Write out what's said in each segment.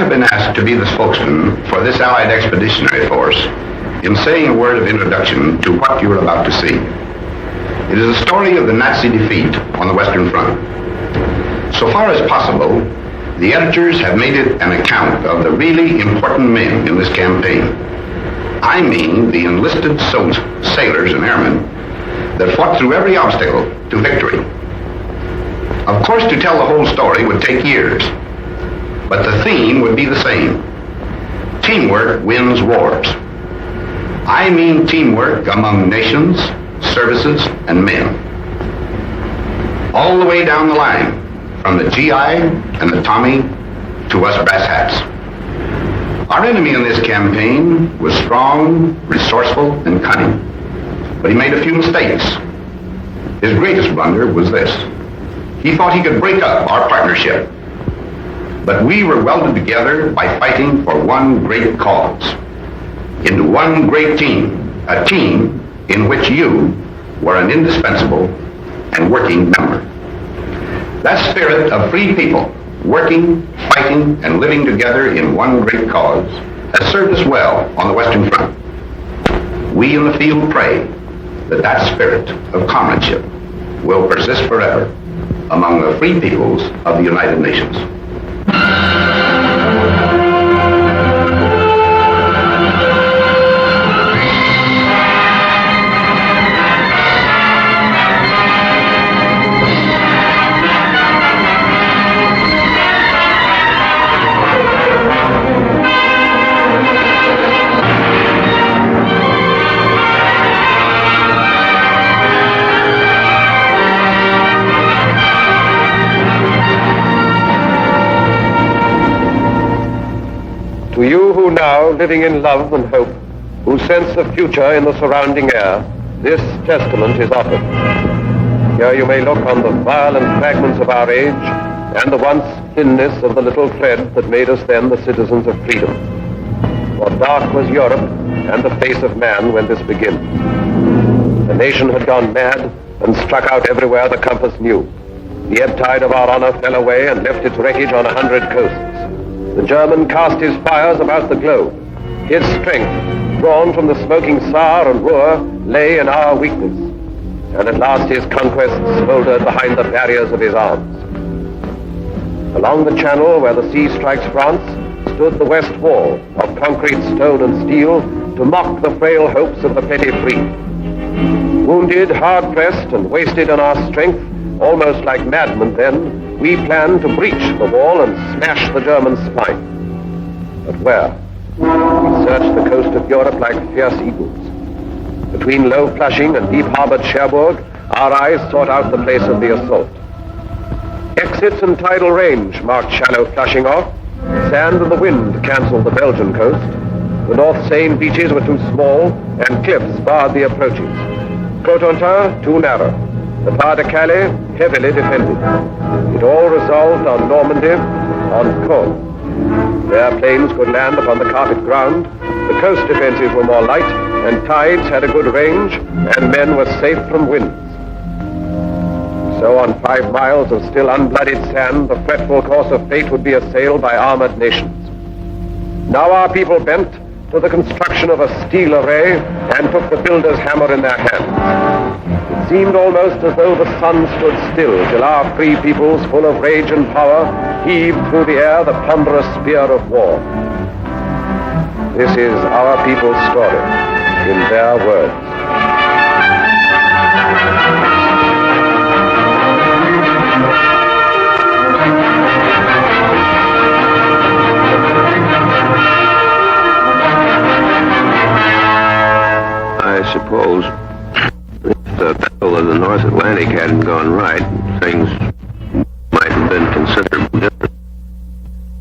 have been asked to be the spokesman for this Allied Expeditionary Force in saying a word of introduction to what you are about to see. It is a story of the Nazi defeat on the Western Front. So far as possible, the editors have made it an account of the really important men in this campaign. I mean the enlisted sailors and airmen that fought through every obstacle to victory. Of course, to tell the whole story would take years, but the theme would be the same. Teamwork wins wars. I mean teamwork among nations, services, and men. All the way down the line, from the GI and the Tommy to us brass hats. Our enemy in this campaign was strong, resourceful, and cunning, but he made a few mistakes. His greatest blunder was this. He thought he could break up our partnership, but we were welded together by fighting for one great cause, into one great team, a team in which you were an indispensable and working member. That spirit of free people, working, fighting, and living together in one great cause, has served us well on the Western Front. We in the field pray that that spirit of comradeship will persist forever among the free peoples of the United Nations. To you who now, living in love and hope, who sense the future in the surrounding air, this testament is offered. Here you may look on the violent fragments of our age and the once thinness of the little thread that made us then the citizens of freedom. For dark was Europe and the face of man when this begins. The nation had gone mad and struck out everywhere the compass knew. The ebb tide of our honor fell away and left its wreckage on 100 coasts. The German cast his fires about the globe. His strength, drawn from the smoking Saar and Ruhr, lay in our weakness. And at last his conquests smoldered behind the barriers of his arms. Along the channel where the sea strikes France stood the West Wall of concrete, stone, and steel to mock the frail hopes of the petty free. Wounded, hard-pressed, and wasted on our strength, almost like madmen then, we planned to breach the wall and smash the German spine. But where? We searched the coast of Europe like fierce eagles. Between low Flushing and deep-harbored Cherbourg, our eyes sought out the place of the assault. Exits and tidal range marked shallow Flushing off. Sand and the wind canceled the Belgian coast. The North Seine beaches were too small, and cliffs barred the approaches. Cotentin, too narrow. The Pas de Calais, heavily defended. It all resolved on Normandy, on Caen. There planes could land upon the carpet ground, the coast defenses were more light, and tides had a good range, and men were safe from winds. So on 5 miles of still unbloodied sand, the fretful course of fate would be assailed by armored nations. Now our people bent to the construction of a steel array and took the builder's hammer in their hands. It seemed almost as though the sun stood still till our free peoples, full of rage and power, heaved through the air the ponderous spear of war. This is our people's story, in their words. I suppose if the Battle of the North Atlantic hadn't gone right, things might have been considerably different.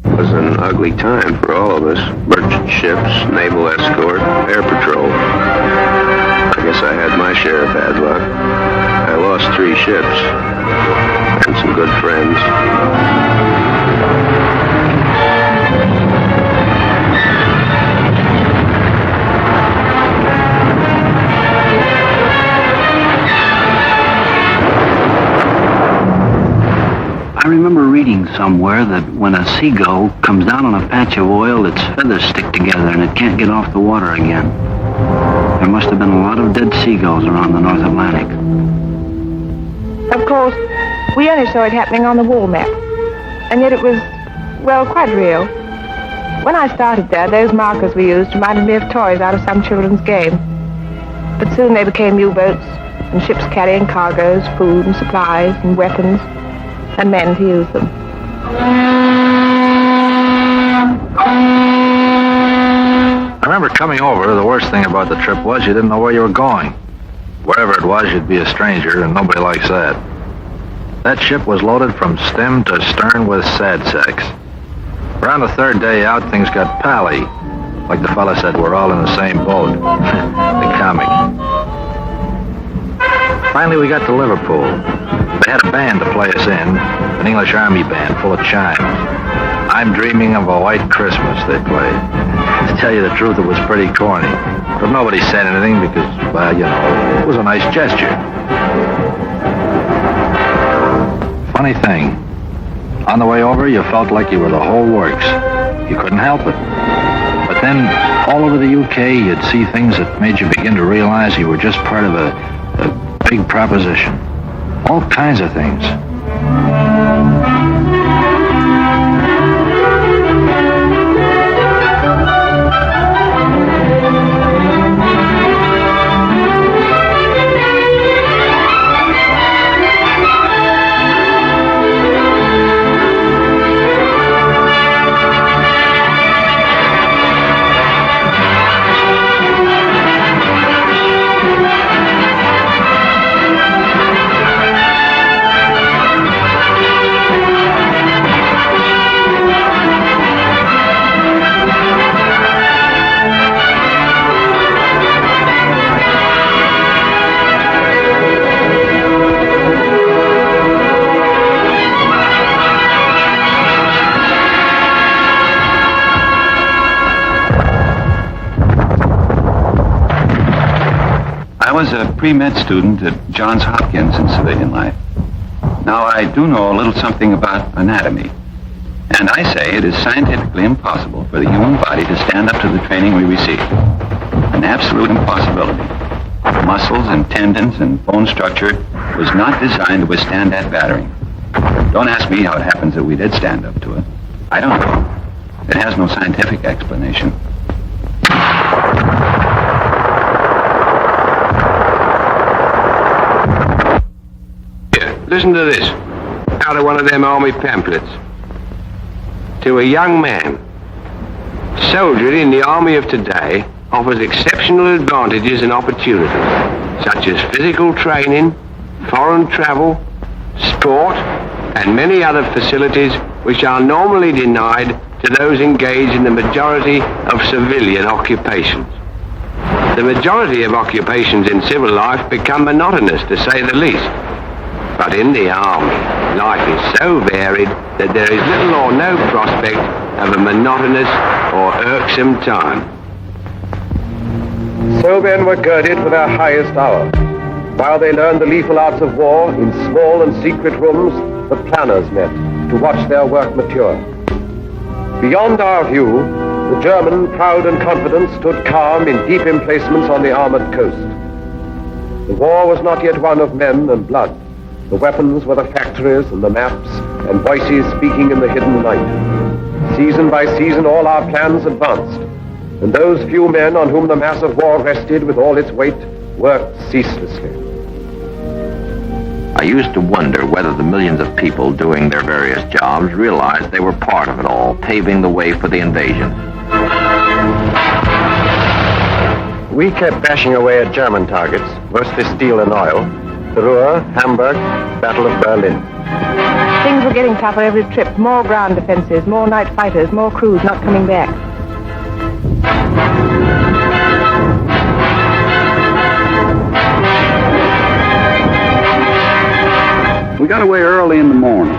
It was an ugly time for all of us. Merchant ships, naval escort, air patrol. I guess I had my share of bad luck. I lost 3 ships and some good friends. I remember reading somewhere that when a seagull comes down on a patch of oil, its feathers stick together and it can't get off the water again. There must have been a lot of dead seagulls around the North Atlantic. Of course, we only saw it happening on the wall map. And yet it was, well, quite real. When I started there, those markers we used reminded me of toys out of some children's game. But soon they became U-boats and ships carrying cargoes, food and supplies and weapons and men to use them. I remember coming over, the worst thing about the trip was you didn't know where you were going. Wherever it was, you'd be a stranger, and nobody likes that. That ship was loaded from stem to stern with sad sacks. Around the third day out, things got pally. Like the fella said, we're all in the same boat. The comic. Finally, we got to Liverpool. They had a band to play us in, an English Army band full of chimes. I'm dreaming of a white Christmas, they played. To tell you the truth, it was pretty corny. But nobody said anything because, well, you know, it was a nice gesture. Funny thing, on the way over, you felt like you were the whole works. You couldn't help it. But then, all over the UK, you'd see things that made you begin to realize you were just part of a big proposition. All kinds of things. I was a pre-med student at Johns Hopkins in civilian life. Now, I do know a little something about anatomy. And I say it is scientifically impossible for the human body to stand up to the training we receive. An absolute impossibility. Muscles and tendons and bone structure was not designed to withstand that battering. Don't ask me how it happens that we did stand up to it. I don't know. It has no scientific explanation. Listen to this, out of one of them army pamphlets. To a young man, soldiering in the army of today offers exceptional advantages and opportunities, such as physical training, foreign travel, sport, and many other facilities which are normally denied to those engaged in the majority of civilian occupations. The majority of occupations in civil life become monotonous, to say the least. But in the army, life is so varied that there is little or no prospect of a monotonous or irksome time. So men were girded for their highest hour. While they learned the lethal arts of war, in small and secret rooms, the planners met to watch their work mature. Beyond our view, the German, proud and confident, stood calm in deep emplacements on the armored coast. The war was not yet one of men and blood. The weapons were the factories and the maps and voices speaking in the hidden night. Season by season, all our plans advanced, and those few men on whom the mass of war rested with all its weight worked ceaselessly. I used to wonder whether the millions of people doing their various jobs realized they were part of it all, paving the way for the invasion. We kept bashing away at German targets, mostly steel and oil. Ruhr, Hamburg, Battle of Berlin. Things were getting tougher every trip. More ground defenses, more night fighters, more crews not coming back. We got away early in the morning.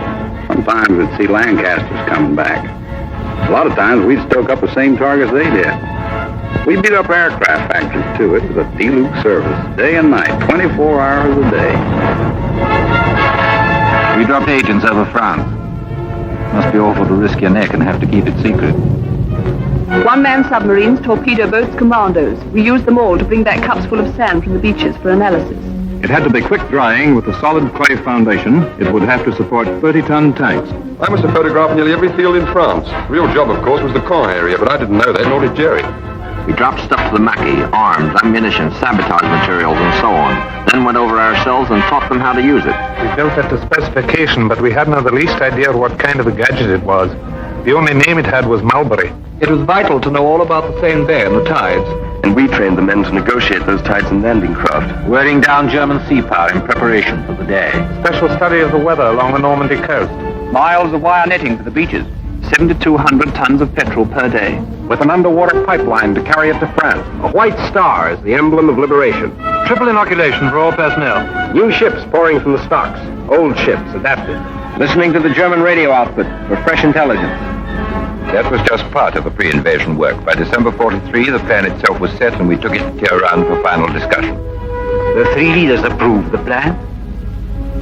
Sometimes we'd see Lancasters coming back. A lot of times we'd stoke up the same targets they did. We beat up aircraft factories, too. It was a D-Luke service, day and night, 24 hours a day. We We dropped agents over France. Must be awful to risk your neck and have to keep it secret. One-man submarines, torpedo boats, commandos. We used them all to bring back cups full of sand from the beaches for analysis. It had to be quick drying with a solid clay foundation. It would have to support 30-ton tanks. I must have photographed nearly every field in France. The real job, of course, was the Caen area, but I didn't know that, nor did Jerry. We dropped stuff to the Maquis, arms, ammunition, sabotage materials, and so on. Then went over ourselves and taught them how to use it. We built it to specification, but we hadn't the least idea what kind of a gadget it was. The only name it had was Mulberry. It was vital to know all about the Seine Bay and the tides. And we trained the men to negotiate those tides and landing craft. Wearing down German sea power in preparation for the day. Special study of the weather along the Normandy coast. Miles of wire netting for the beaches. 7,200 tons of petrol per day. With an underwater pipeline to carry it to France. A white star is the emblem of liberation. Triple inoculation for all personnel. New ships pouring from the stocks. Old ships adapted. Listening to the German radio output for fresh intelligence. That was just part of the pre-invasion work. By December 43, the plan itself was set, and we took it to Tehran for final discussion. The three leaders approved the plan.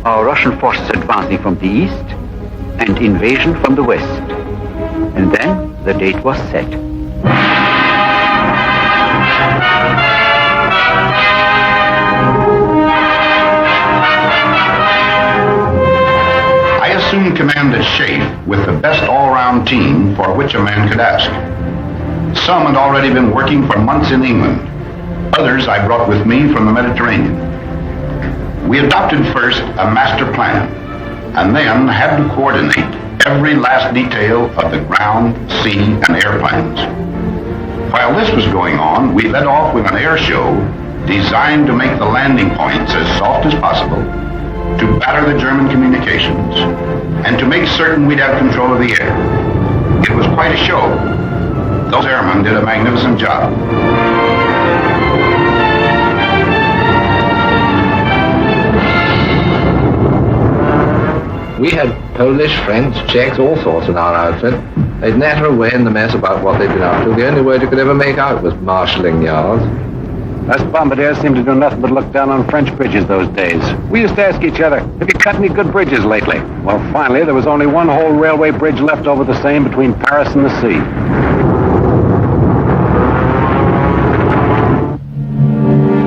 Our Russian forces advancing from the east and invasion from the west. And then the date was set. I assumed command at Shafe with the best all-round team for which a man could ask. Some had already been working for months in England. Others I brought with me from the Mediterranean. We adopted first a master plan, and then had to coordinate every last detail of the ground, sea, and air plans. While this was going on, we led off with an air show designed to make the landing points as soft as possible, to batter the German communications, and to make certain we'd have control of the air. It was quite a show. Those airmen did a magnificent job. We had Polish, French, Czechs, all sorts in our outfit. They'd natter away in the mess about what they'd been up to. The only word you could ever make out was marshalling yards. Us bombardiers seemed to do nothing but look down on French bridges those days. We used to ask each other, have you cut any good bridges lately? Well, finally, there was only one whole railway bridge left over the Seine between Paris and the sea.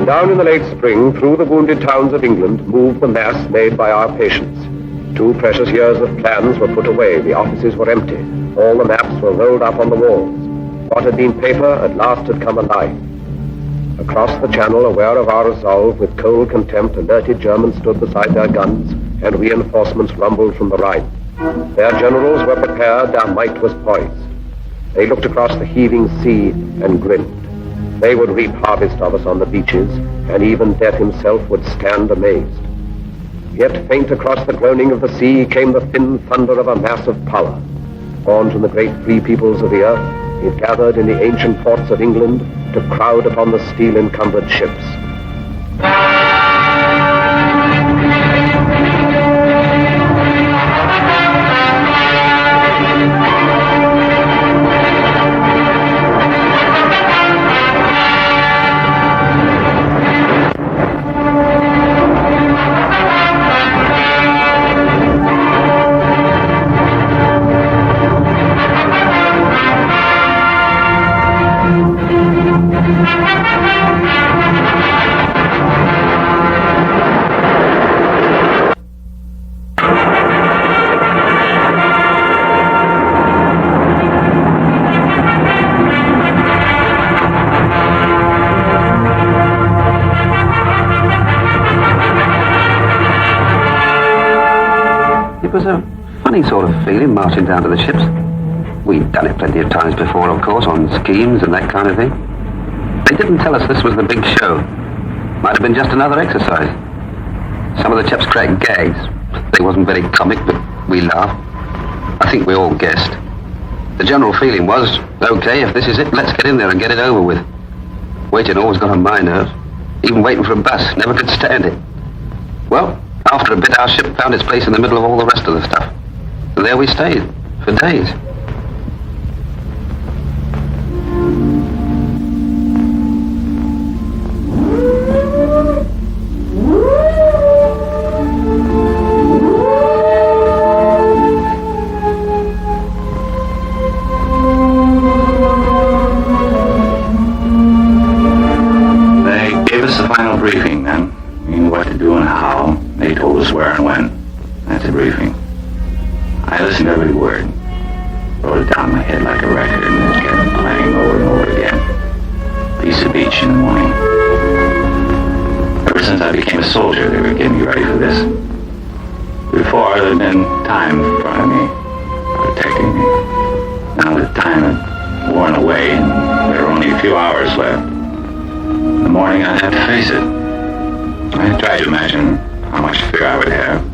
Down in the late spring, through the wounded towns of England, moved the mass made by our patients. 2 precious years of plans were put away. The offices were empty. All the maps were rolled up on the walls. What had been paper at last had come alive. Across the channel, aware of our resolve, with cold contempt, alerted Germans stood beside their guns, and reinforcements rumbled from the Rhine. Their generals were prepared, their might was poised. They looked across the heaving sea and grinned. They would reap harvest of us on the beaches, and even death himself would stand amazed. Yet faint across the groaning of the sea came the thin thunder of a mass of power. Born from the great free peoples of the earth, it gathered in the ancient ports of England to crowd upon the steel-encumbered ships. It was a funny sort of feeling marching down to the ships. We'd done it plenty of times before, of course, on schemes and that kind of thing. They didn't tell us this was the big show. Might have been just another exercise. Some of the chaps cracked gags. They wasn't very comic, but we laughed. I think we all guessed. The general feeling was, okay, if this is it, let's get in there and get it over with. Waiting always got on my nerves. Even waiting for a bus, never could stand it. Well, after a bit, our ship found its place in the middle of all the rest of the stuff. And there we stayed, for days. every word. Wrote it down in my head like a record and just kept playing over and over again. Piece of beach in the morning. Ever since I became a soldier, they were getting me ready for this. Before, there'd been time in front of me, protecting me. Now the time had worn away and there were only a few hours left. In the morning, I'd have to face it. I tried to imagine how much fear I would have,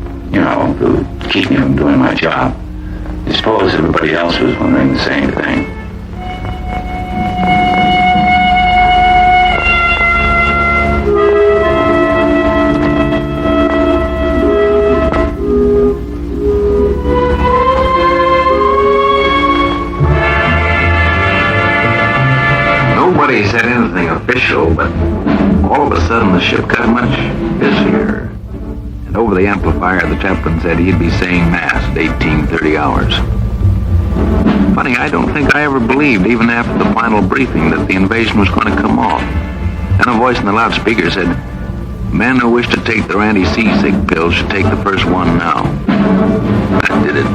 to keep me from doing my job. I suppose everybody else was wondering the same thing. Nobody said anything official, but all of a sudden the ship got much busier. And over the amplifier, the chaplain said he'd be saying Mass at 18:30 hours. Funny, I don't think I ever believed, even after the final briefing, that the invasion was going to come off. Then a voice in the loudspeaker said, men who wish to take their anti-seasick pills should take the first one now. That did it.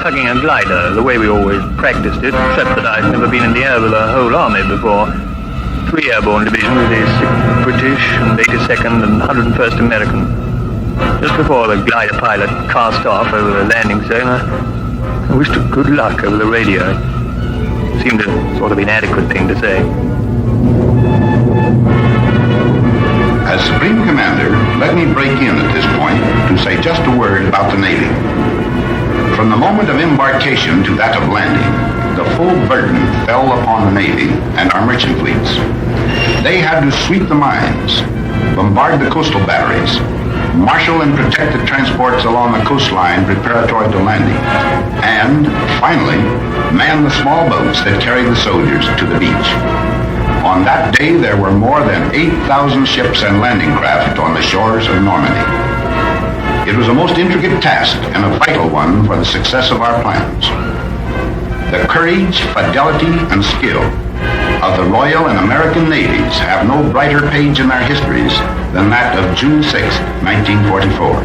Tugging a glider, the way we always practiced it, except that I'd never been in the air with a whole army before. 3 airborne divisions, the 6th British and 82nd and 101st American. Just before the glider pilot cast off over the landing zone, I wished her good luck over the radio. It seemed a sort of inadequate thing to say. As Supreme Commander, let me break in at this point to say just a word about the Navy. From the moment of embarkation to that of landing, the full burden fell upon the Navy and our merchant fleets. They had to sweep the mines, bombard the coastal batteries, marshal and protect the transports along the coastline preparatory to landing, and, finally, man the small boats that carried the soldiers to the beach. On that day, there were more than 8,000 ships and landing craft on the shores of Normandy. It was a most intricate task and a vital one for the success of our plans. The courage, fidelity, and skill of the Royal and American Navies have no brighter page in their histories than that of June 6, 1944.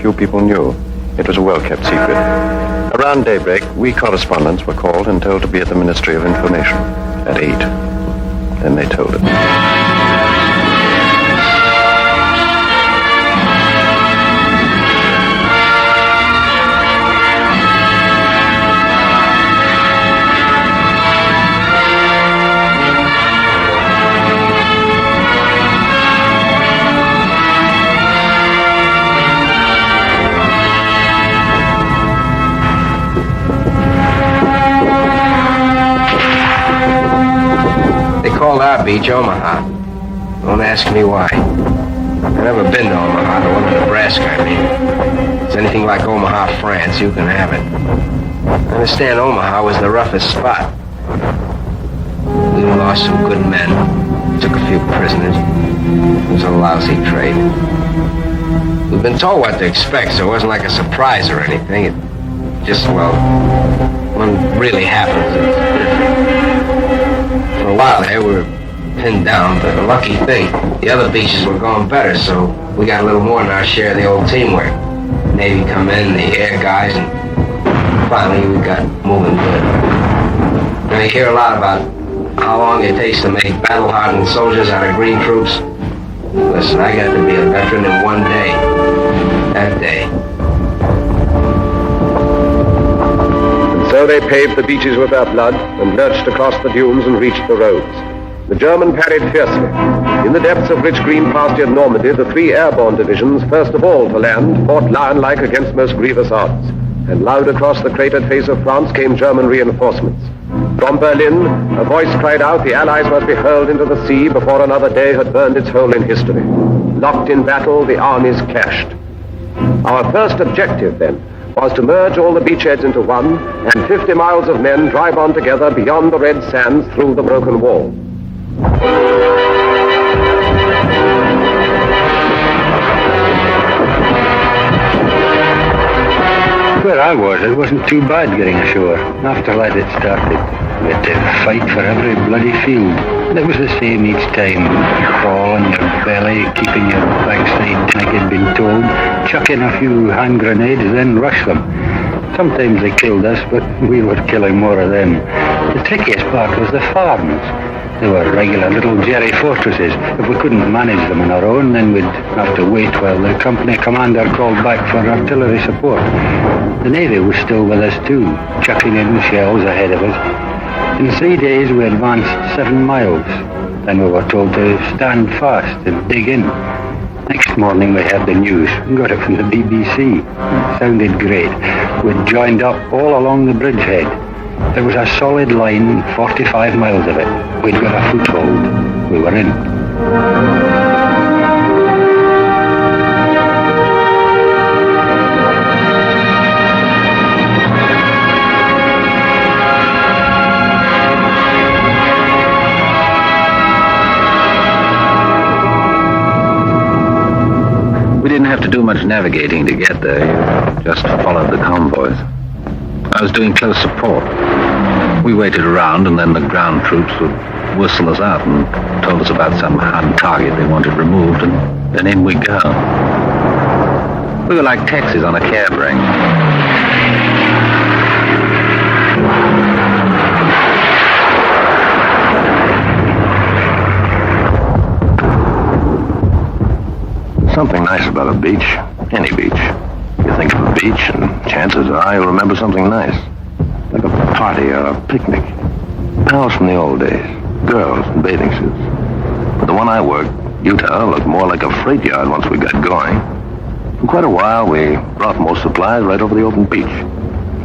few people knew. It was a well-kept secret. Around daybreak, we correspondents were called and told to be at the Ministry of Information at 8. Then they told us. Called our beach Omaha. Don't ask me why. I've never been to Omaha, the one in Nebraska, I mean. If it's anything like Omaha, France, you can have it. I understand Omaha was the roughest spot. We lost some good men, took a few prisoners. It was a lousy trade. We've been told what to expect, so it wasn't like a surprise or anything. It just, well, when it really happens, it's different. For a while there, we were pinned down, but a lucky thing, the other beaches were going better, so we got a little more than our share of the old teamwork. Navy come in, the air guys, and finally we got moving good. Now you hear a lot about how long it takes to make battle-hardened soldiers out of green troops. Listen, I got to be a veteran in one day. That day. So they paved the beaches with their blood and lurched across the dunes and reached the roads. The German parried fiercely. In the depths of rich green pastured Normandy, the 3 airborne divisions, first of all to land, fought lion-like against most grievous odds. And loud across the cratered face of France came German reinforcements. From Berlin, a voice cried out the Allies must be hurled into the sea before another day had burned its hole in history. Locked in battle, the armies clashed. Our first objective, then, was to merge all the beachheads into one, and 50 miles of men drive on together beyond the red sands through the broken wall. Where I was, it wasn't too bad getting ashore. After that it started. We had to fight for every bloody field. And it was the same each time. Crawl on your belly, keeping your backside like you'd been told, chuck in a few hand grenades, then rush them. Sometimes they killed us, but we were killing more of them. The trickiest part was the farms. They were regular little jerry fortresses. If we couldn't manage them on our own, then we'd have to wait while the company commander called back for artillery support. The Navy was still with us too, chucking in shells ahead of us. In 3 days we advanced 7 miles. Then we were told to stand fast and dig in. Next morning we had the news. We got it from the BBC. It sounded great. We'd joined up all along the bridgehead. There was a solid line, 45 miles of it. We'd got a foothold. We were in. We didn't have to do much navigating to get there. You just followed the convoys. I was doing close support. We waited around, and then the ground troops would whistle us out and told us about some hard target they wanted removed, and then in we go. We were like taxis on a cab ring. Something nice about a beach, any beach. You think of a beach, and chances are you'll remember something nice. Like a party or a picnic. Pals from the old days. Girls in bathing suits. But the one I worked, Utah, looked more like a freight yard once we got going. For quite a while, we brought most supplies right over the open beach.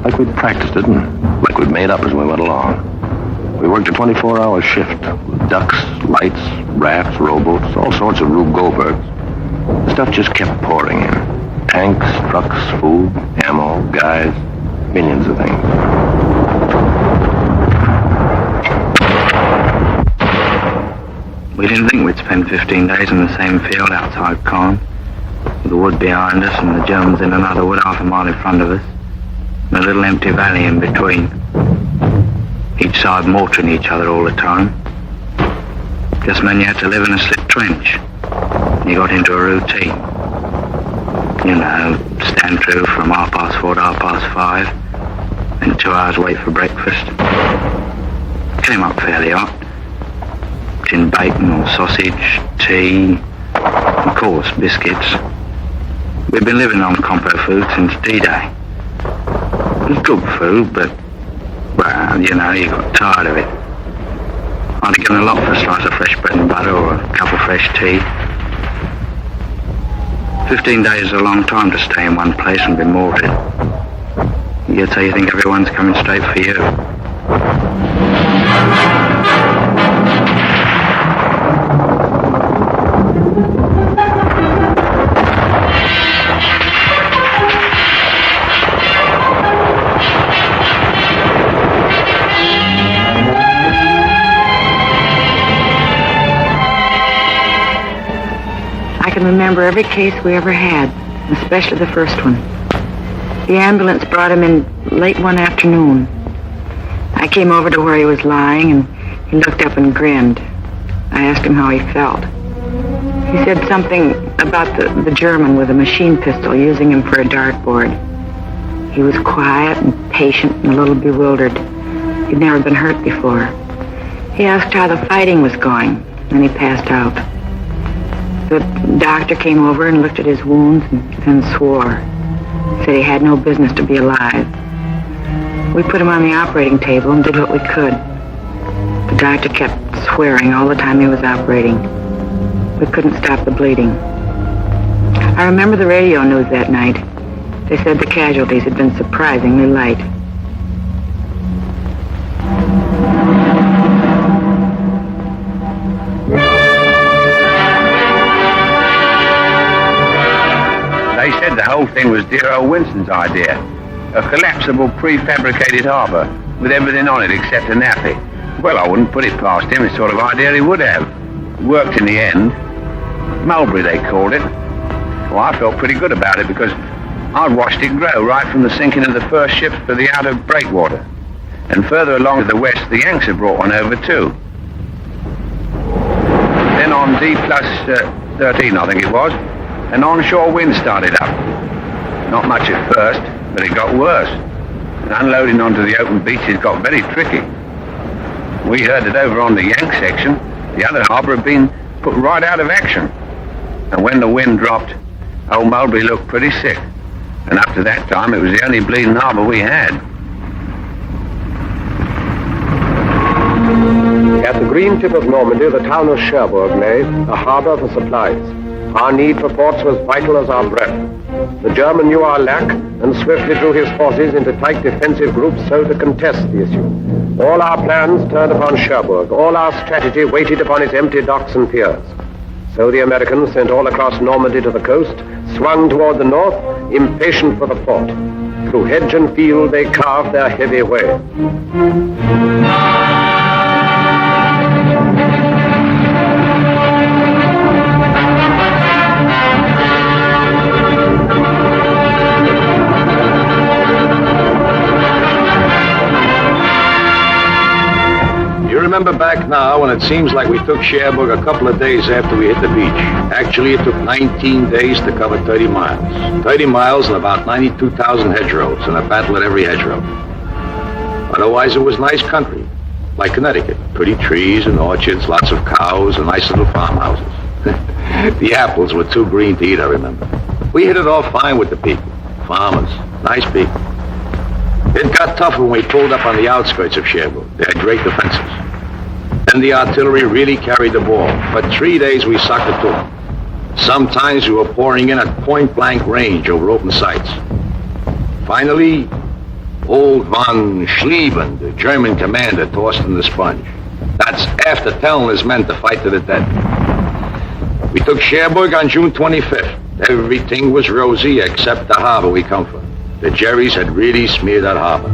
Like we'd practiced it, and like we'd made up as we went along. We worked a 24-hour shift. With ducks, lights, rafts, rowboats, all sorts of Rube Goldbergs. The stuff just kept pouring in. Tanks, trucks, food, ammo, guys, millions of things. We didn't think we'd spend 15 days in the same field outside Caen, with the wood behind us and the Germans in another wood half a mile in front of us, and a little empty valley in between. Each side mortaring each other all the time. Just meant you had to live in a slit trench. You got into a routine. You know, stand through from 4:30 to 5:30, and 2 hours wait for breakfast. Came up fairly hot. Tin bacon or sausage, tea, of course, biscuits. We've been living on compo food since D-Day. It was good food, but, well, you know, you got tired of it. I'd have given a lot for a slice of fresh bread and butter or a cup of fresh tea. 15 days is a long time to stay in one place and be mortared. Yet so you think everyone's coming straight for you. I can remember every case we ever had, especially the first one. The ambulance brought him in late one afternoon. I came over to where he was lying, and he looked up and grinned. I asked him how he felt. He said something about the German with a machine pistol using him for a dartboard. He was quiet and patient and a little bewildered. He'd never been hurt before. He asked how the fighting was going, and he passed out. The doctor came over and looked at his wounds and then swore. Said he had no business to be alive. We put him on the operating table and did what we could. The doctor kept swearing all the time he was operating. We couldn't stop the bleeding. I remember the radio news that night. They said the casualties had been surprisingly light. They said the whole thing was dear old Winston's idea. A collapsible prefabricated harbour with everything on it except a nappy. Well, I wouldn't put it past him, the sort of idea he would have. Worked in the end. Mulberry, they called it. Well, I felt pretty good about it because I'd watched it grow right from the sinking of the first ships to the outer breakwater. And further along to the west, the Yanks had brought one over too. Then on D+13, I think it was, an onshore wind started up. Not much at first, but it got worse. And unloading onto the open beaches got very tricky. We heard that over on the Yank section, the other harbour had been put right out of action. And when the wind dropped, old Mulberry looked pretty sick. And up to that time, it was the only bleeding harbour we had. At the green tip of Normandy, the town of Cherbourg lay, a harbour for supplies. Our need for ports was vital as our breath. The German knew our lack and swiftly drew his forces into tight defensive groups so to contest the issue. All our plans turned upon Cherbourg. All our strategy waited upon its empty docks and piers. So the Americans, sent all across Normandy to the coast, swung toward the north, impatient for the port. Through hedge and field, they carved their heavy way. Remember back now when it seems like we took Cherbourg a couple of days after we hit the beach. Actually, it took 19 days to cover 30 miles. 30 miles and about 92,000 hedgerows, and a battle at every hedgerow. Otherwise, it was nice country, like Connecticut. Pretty trees and orchards, lots of cows, and nice little farmhouses. The apples were too green to eat, I remember. We hit it off fine with the people. Farmers, nice people. It got tougher when we pulled up on the outskirts of Cherbourg. They had great defenses. Then the artillery really carried the ball. For 3 days we sucked it to them. Sometimes we were pouring in at point-blank range over open sights. Finally, old von Schlieben, the German commander, tossed in the sponge. That's after telling his men to fight to the death. We took Cherbourg on June 25th. Everything was rosy except the harbor we come from. The Jerrys had really smeared that harbor.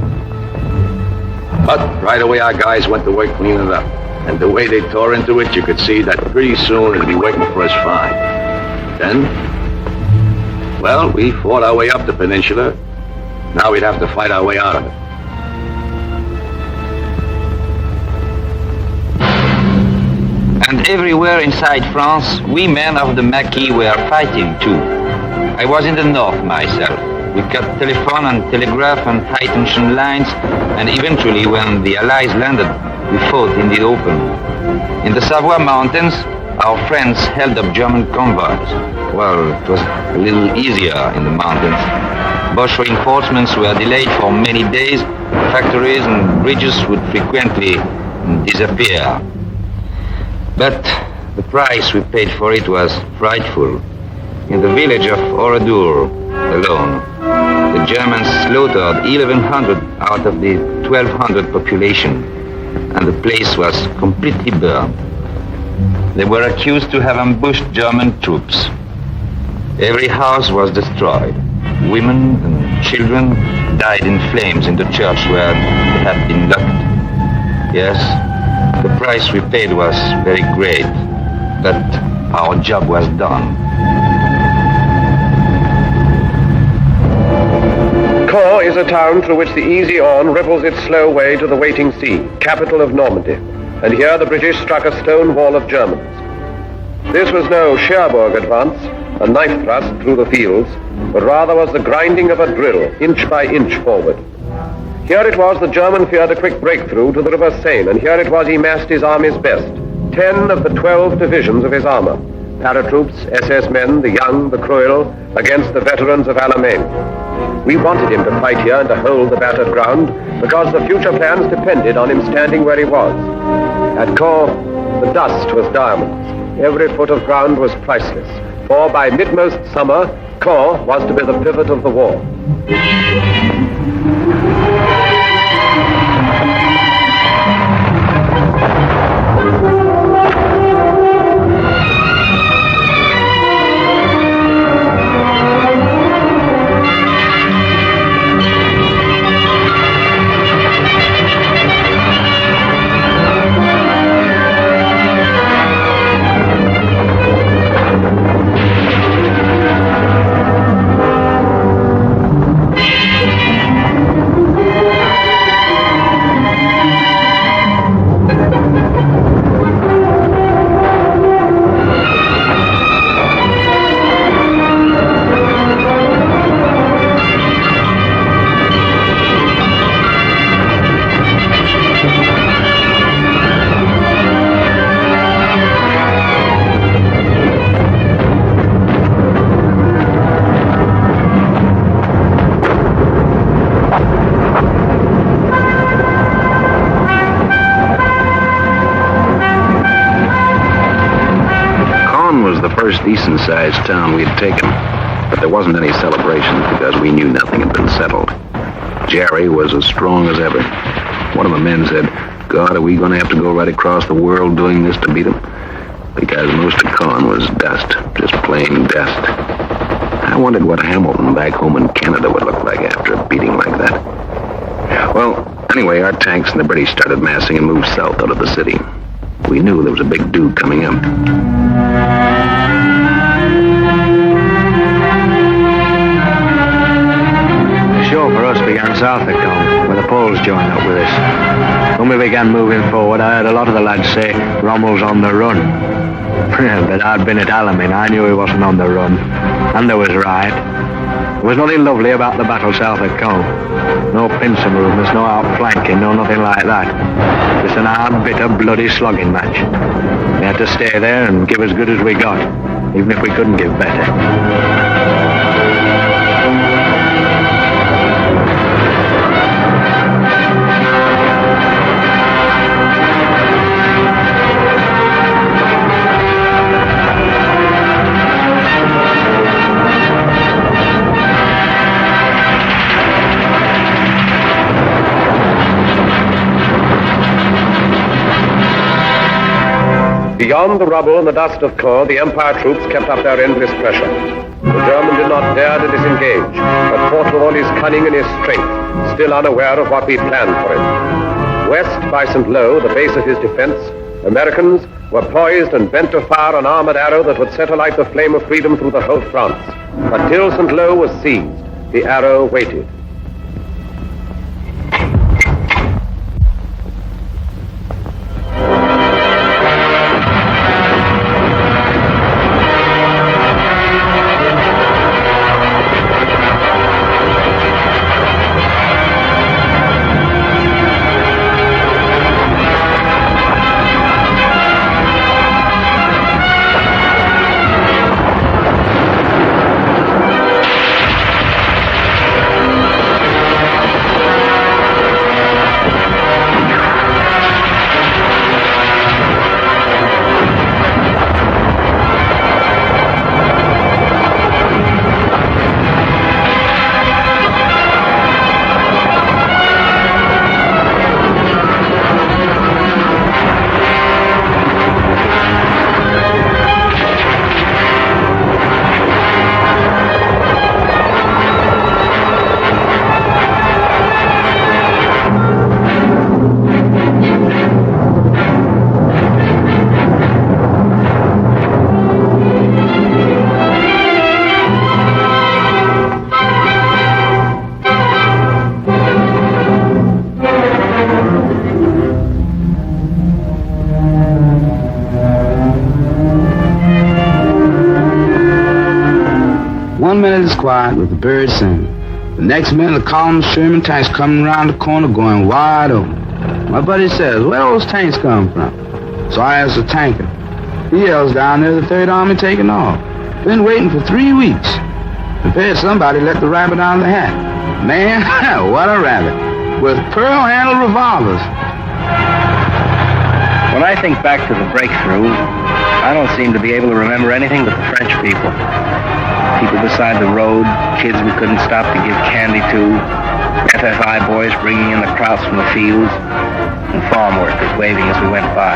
But right away our guys went to work cleaning it up. And the way they tore into it, you could see that pretty soon it'd be waiting for us fine. Then, well, we fought our way up the peninsula. Now we'd have to fight our way out of it. And everywhere inside France, we men of the Maquis were fighting too. I was in the north myself. We cut telephone and telegraph and high-tension lines, and eventually, when the Allies landed, we fought in the open. In the Savoy Mountains, our friends held up German convoys. Well, it was a little easier in the mountains. Boche reinforcements were delayed for many days. Factories and bridges would frequently disappear. But the price we paid for it was frightful. In the village of Oradour alone, the Germans slaughtered 1,100 out of the 1,200 population, and the place was completely burned. They were accused to have ambushed German troops. Every house was destroyed. Women and children died in flames in the church where they had been locked. Yes, the price we paid was very great, but our job was done. Caen is a town through which the easy Orne ripples its slow way to the waiting sea, capital of Normandy. And here the British struck a stone wall of Germans. This was no Cherbourg advance, a knife thrust through the fields, but rather was the grinding of a drill, inch by inch forward. Here it was the German feared a quick breakthrough to the River Seine, and here it was he massed his army's best, 10 of the 12 divisions of his armor, paratroops, SS men, the young, the cruel, against the veterans of Alamein. We wanted him to fight here and to hold the battered ground, because the future plans depended on him standing where he was. At Caen, the dust was diamonds. Every foot of ground was priceless, for by mid-most summer, Caen was to be the pivot of the war. Decent-sized town we had taken, but there wasn't any celebration because we knew nothing had been settled. Jerry was as strong as ever. One of the men said, "God, are we going to have to go right across the world doing this to beat them?" Because most of Caen was dust, just plain dust. I wondered what Hamilton back home in Canada would look like after a beating like that. Well, anyway, our tanks and the British started massing and moved south out of the city. We knew there was a big do coming up. Show for us began south of Caen, where the Poles joined up with us. When we began moving forward, I heard a lot of the lads say Rommel's on the run. But I'd been at Alamein, I knew he wasn't on the run. And they was right. There was nothing lovely about the battle south of Caen. No pincer movements, no outflanking, no nothing like that. Just an hard, bitter, bloody slogging match. We had to stay there and give as good as we got, even if we couldn't give better. Beyond the rubble and the dust of Caen, the Empire troops kept up their endless pressure. The German did not dare to disengage, but fought with all his cunning and his strength, still unaware of what we planned for him. West by St. Lo, the base of his defense, Americans were poised and bent to fire an armored arrow that would set alight the flame of freedom through the whole of France. But till St. Lo was seized, the arrow waited. minutes quiet with the birds singing. The next minute, the column of Sherman tanks coming around the corner going wide open. My buddy says, where those tanks come from? So I ask the tanker. He yells down there, the Third Army taking off. Been waiting for 3 weeks. Prepared somebody let the rabbit out of the hat. Man, what a rabbit. With pearl-handled revolvers. When I think back to the breakthrough, I don't seem to be able to remember anything but the French people. People beside the road, kids we couldn't stop to give candy to, FFI boys bringing in the crops from the fields, and farm workers waving as we went by.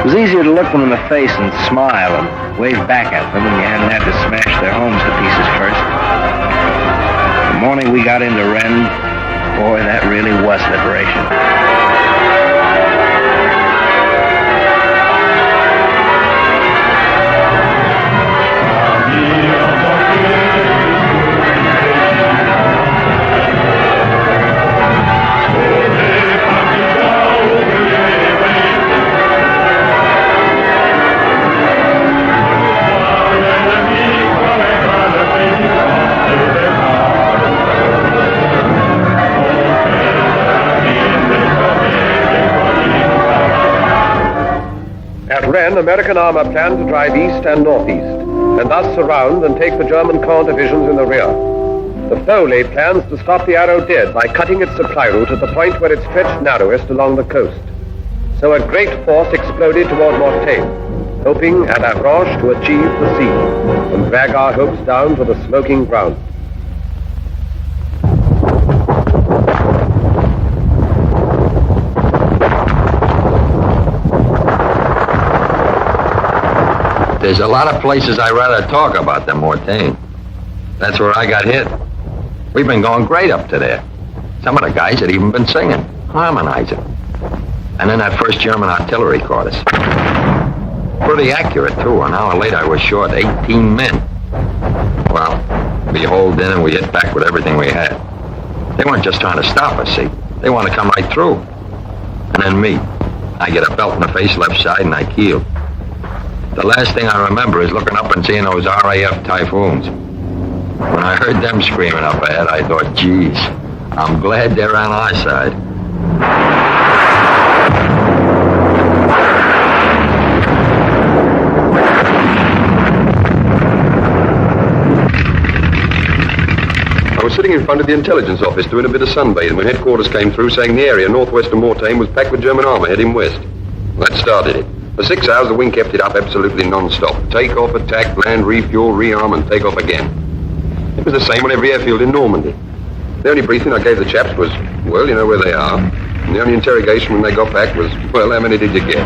It was easier to look them in the face and smile and wave back at them when you hadn't had to smash their homes to pieces first. The morning we got into Rennes, boy, that really was liberation. Rennes, American armor planned to drive east and northeast, and thus surround and take the German corps divisions in the rear. The foe laid plans to stop the Arrow dead by cutting its supply route at the point where it stretched narrowest along the coast. So a great force exploded toward Mortagne, hoping at Avranches to achieve the sea and drag our hopes down to the smoking ground. There's a lot of places I'd rather talk about than Mortagne. That's where I got hit. We've been going great up to there. Some of the guys had even been singing, harmonizing. And then that first German artillery caught us. Pretty accurate, too. An hour later, I was short 18 men. Well, we holed in and we hit back with everything we had. They weren't just trying to stop us, see? They wanted to come right through. And then me. I get a belt in the face left side and I keeled. The last thing I remember is looking up and seeing those RAF Typhoons. When I heard them screaming up ahead, I thought, geez, I'm glad they're on our side. I was sitting in front of the intelligence office doing a bit of sunbathing when headquarters came through saying the area northwest of Mortagne was packed with German armor heading west. That started it. For 6 hours, the wing kept it up absolutely non-stop. Take off, attack, land, refuel, rearm, and take off again. It was the same on every airfield in Normandy. The only briefing I gave the chaps was, well, you know where they are. And the only interrogation when they got back was, well, how many did you get?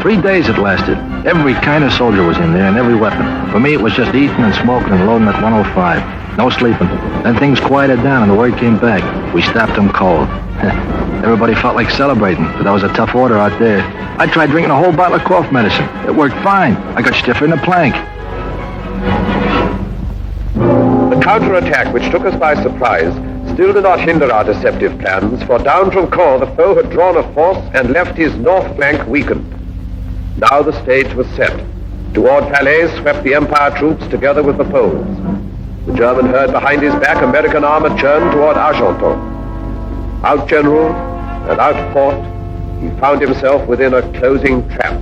3 days it lasted. Every kind of soldier was in there and every weapon. For me, it was just eating and smoking and loading at 105. No sleeping. Then things quieted down and the word came back. We stopped them cold. Everybody felt like celebrating, but that was a tough order out there. I tried drinking a whole bottle of cough medicine. It worked fine. I got stiffer than a plank. The counterattack, which took us by surprise, still did not hinder our deceptive plans, for down from Caen the foe had drawn a force and left his north flank weakened. Now the stage was set. Toward Calais swept the Empire troops together with the Poles. The German heard behind his back American armor churn toward Argenton. Outgeneraled and outfought, he found himself within a closing trap.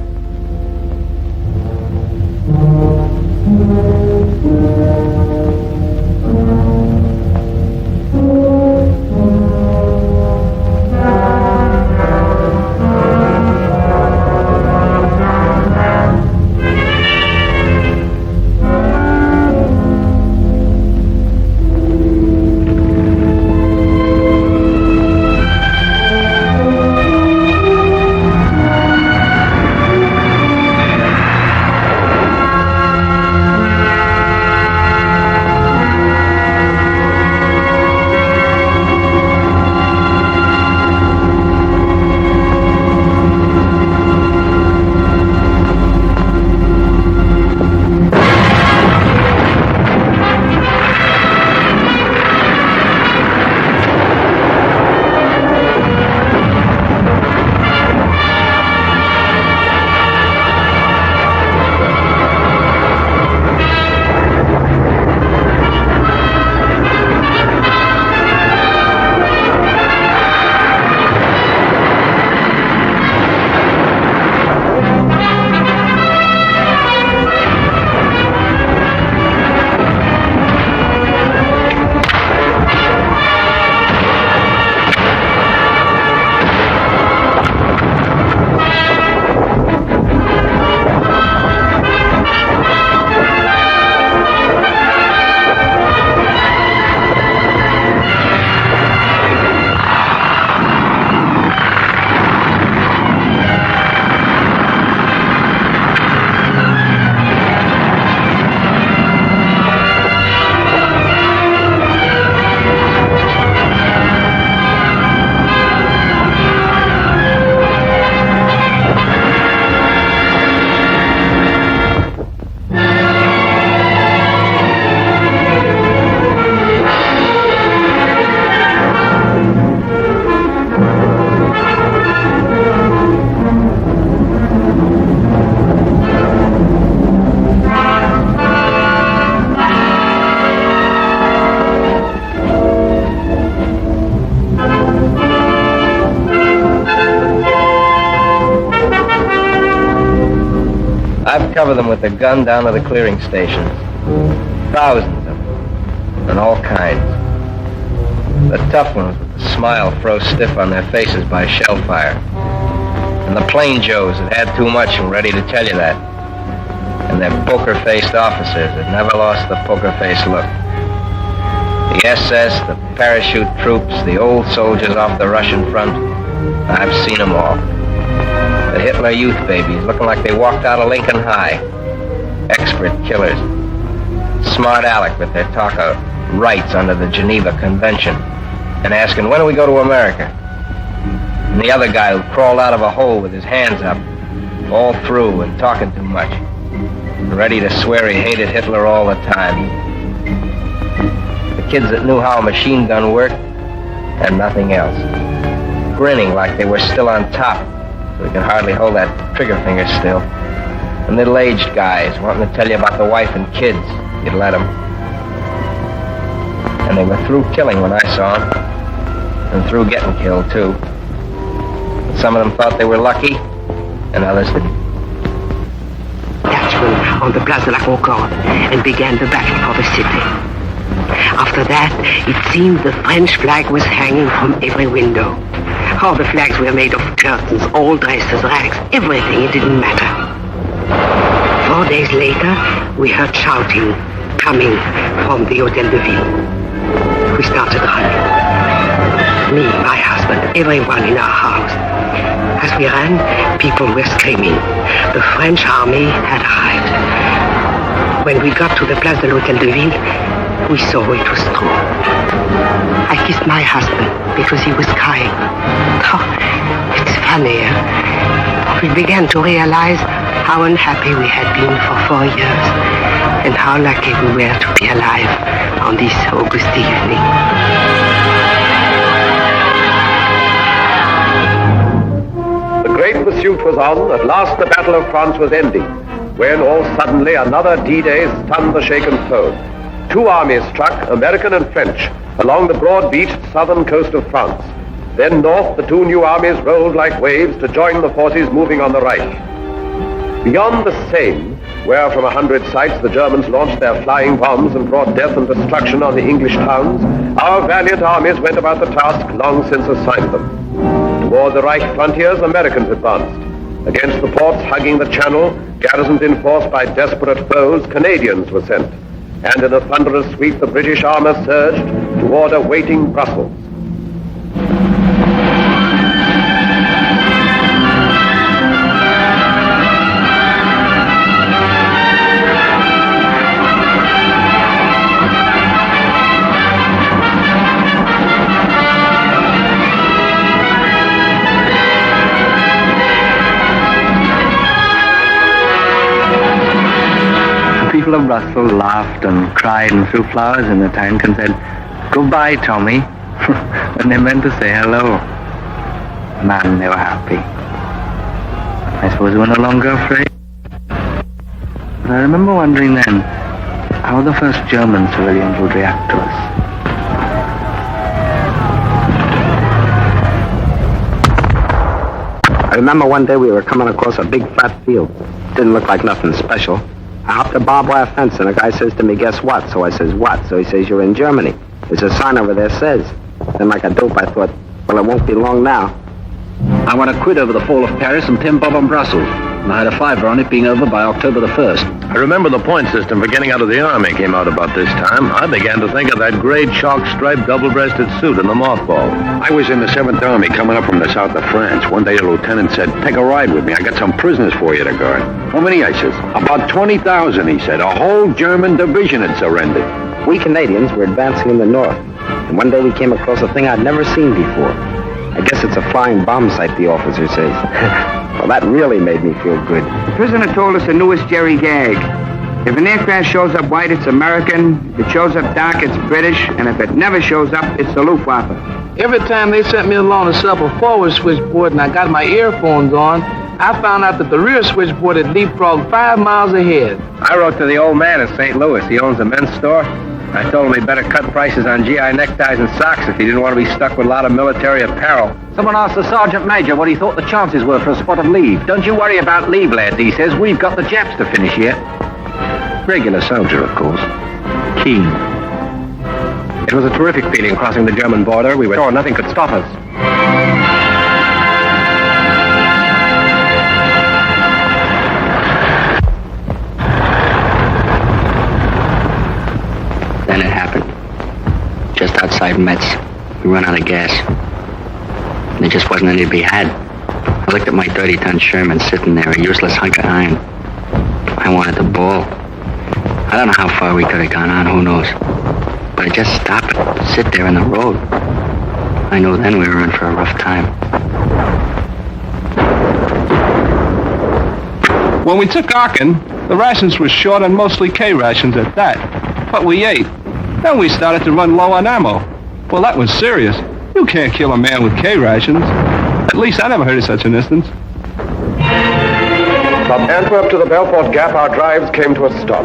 We'd cover them with the gun down to the clearing stations. Thousands of them, and all kinds. The tough ones with the smile froze stiff on their faces by shell fire. And the plain Joes that had too much and ready to tell you that. And their poker-faced officers that never lost the poker-faced look. The SS, the parachute troops, the old soldiers off the Russian front, I've seen them all. The Hitler youth babies looking like they walked out of Lincoln High. Expert killers. Smart Alec with their talk of rights under the Geneva Convention and asking, when do we go to America? And the other guy who crawled out of a hole with his hands up, all through and talking too much. Ready to swear he hated Hitler all the time. The kids that knew how a machine gun worked and nothing else. Grinning like they were still on top, so they could hardly hold that trigger finger still. The middle-aged guys wanting to tell you about the wife and kids. You'd let them. And they were through killing when I saw them. And through getting killed, too. Some of them thought they were lucky, and others didn't. On the Place de la Concorde and began the battle for the city. After that, it seemed the French flag was hanging from every window. All the flags were made of curtains, all dresses, rags, everything, it didn't matter. 4 days later, we heard shouting coming from the Hotel de Ville. We started running. Me, my husband, everyone in our house. As we ran, people were screaming. The French army had arrived. When we got to the Place de l'Hôtel de Ville, we saw it was true. I kissed my husband because he was crying. Oh, it's funny, eh? We began to realize how unhappy we had been for 4 years and how lucky we were to be alive on this August evening. The great pursuit was on. At last the Battle of France was ending, when all suddenly another D-Day stunned the shaken foe. 2 armies struck, American and French, along the broad-beached southern coast of France. Then north, the 2 new armies rolled like waves to join the forces moving on the right. Beyond the Seine, where from 100 sites the Germans launched their flying bombs and brought death and destruction on the English towns, our valiant armies went about the task long since assigned them. Toward the Reich frontiers, Americans advanced. Against the ports hugging the Channel, garrisoned in force by desperate foes, Canadians were sent. And in a thunderous sweep, the British armor surged toward a waiting Brussels. People of Brussels laughed and cried and threw flowers in the tank and said, "Goodbye, Tommy," when they meant to say hello. Man, they were happy. I suppose they were no longer afraid. But I remember wondering then how the first German civilians would react to us. I remember one day we were coming across a big flat field. Didn't look like nothing special. I hopped a barbed wire fence and a guy says to me, "Guess what?" So I says, "What?" So he says, "You're in Germany. There's a sign over there says." Then like a dope I thought, well, it won't be long now. I want to quit over the fall of Paris and pin Bob on Brussels. And I had a fiver on it being over by October the 1st. I remember the point system for getting out of the Army came out about this time. I began to think of that great chalk-striped double-breasted suit in the mothball. I was in the 7th Army coming up from the south of France. One day a lieutenant said, "Take a ride with me. I got some prisoners for you to guard." "How many?" I says. "About 20,000, he said. A whole German division had surrendered." We Canadians were advancing in the north, and one day we came across a thing I'd never seen before. I guess it's a flying bomb site, the officer says. Well, that really made me feel good. The prisoner told us the newest Jerry gag. If an aircraft shows up white, it's American. If it shows up dark, it's British. And if it never shows up, it's the Luftwaffe. Every time they sent me along to set up a forward switchboard and I got my earphones on, I found out that the rear switchboard had leapfrogged 5 miles ahead. I wrote to the old man in St. Louis. He owns a men's store. I told him he'd better cut prices on GI neckties and socks if he didn't want to be stuck with a lot of military apparel. Someone asked the sergeant major what he thought the chances were for a spot of leave. Don't you worry about leave, lad, he says. We've got the Japs to finish yet. Regular soldier, of course. Keen. It was a terrific feeling crossing the German border. We were sure nothing could stop us. Then it happened. Just outside Metz, we ran out of gas. There just wasn't any to be had. I looked at my 30-ton Sherman sitting there, a useless hunk of iron. I wanted to bawl. I don't know how far we could have gone on, who knows. But I just stopped and sit there in the road. I knew then we were in for a rough time. When we took Aachen, the rations were short and mostly K rations at that. But we ate. Then we started to run low on ammo. Well, that was serious. You can't kill a man with K rations. At least I never heard of such an instance. From Antwerp to the Belfort Gap, our drives came to a stop.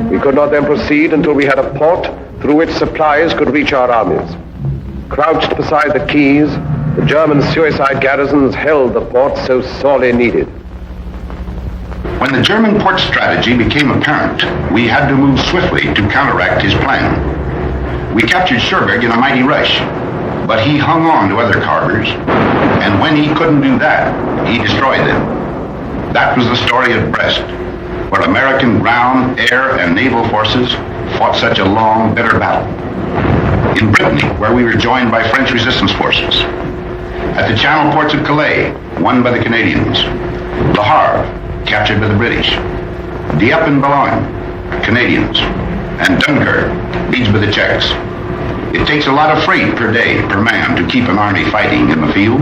We could not then proceed until we had a port through which supplies could reach our armies. Crouched beside the quays, the German suicide garrisons held the port so sorely needed. When the German port strategy became apparent, we had to move swiftly to counteract his plan. We captured Cherbourg in a mighty rush, but he hung on to other harbors, and when he couldn't do that, he destroyed them. That was the story of Brest, where American ground, air, and naval forces fought such a long, bitter battle. In Brittany, where we were joined by French resistance forces. At the channel ports of Calais, won by the Canadians. Le Havre, captured by the British. Dieppe and Boulogne, Canadians. And Dunkirk, besieged by the Czechs. It takes a lot of freight per day, per man, to keep an army fighting in the field.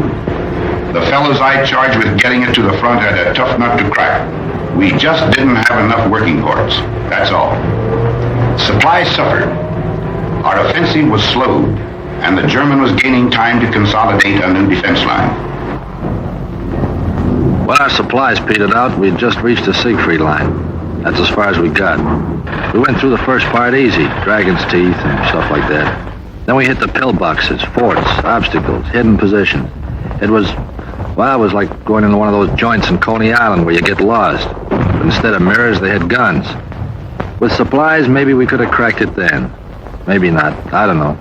The fellows I charged with getting it to the front had a tough nut to crack. We just didn't have enough working ports, that's all. Supplies suffered. Our offensive was slowed, and the German was gaining time to consolidate a new defense line. When our supplies petered out, we'd just reached the Siegfried line. That's as far as we got. We went through the first part easy, Dragon's Teeth and stuff like that. Then we hit the pillboxes, forts, obstacles, hidden positions. It was like going into one of those joints in Coney Island where you get lost. But instead of mirrors, they had guns. With supplies, maybe we could have cracked it then. Maybe not. I don't know.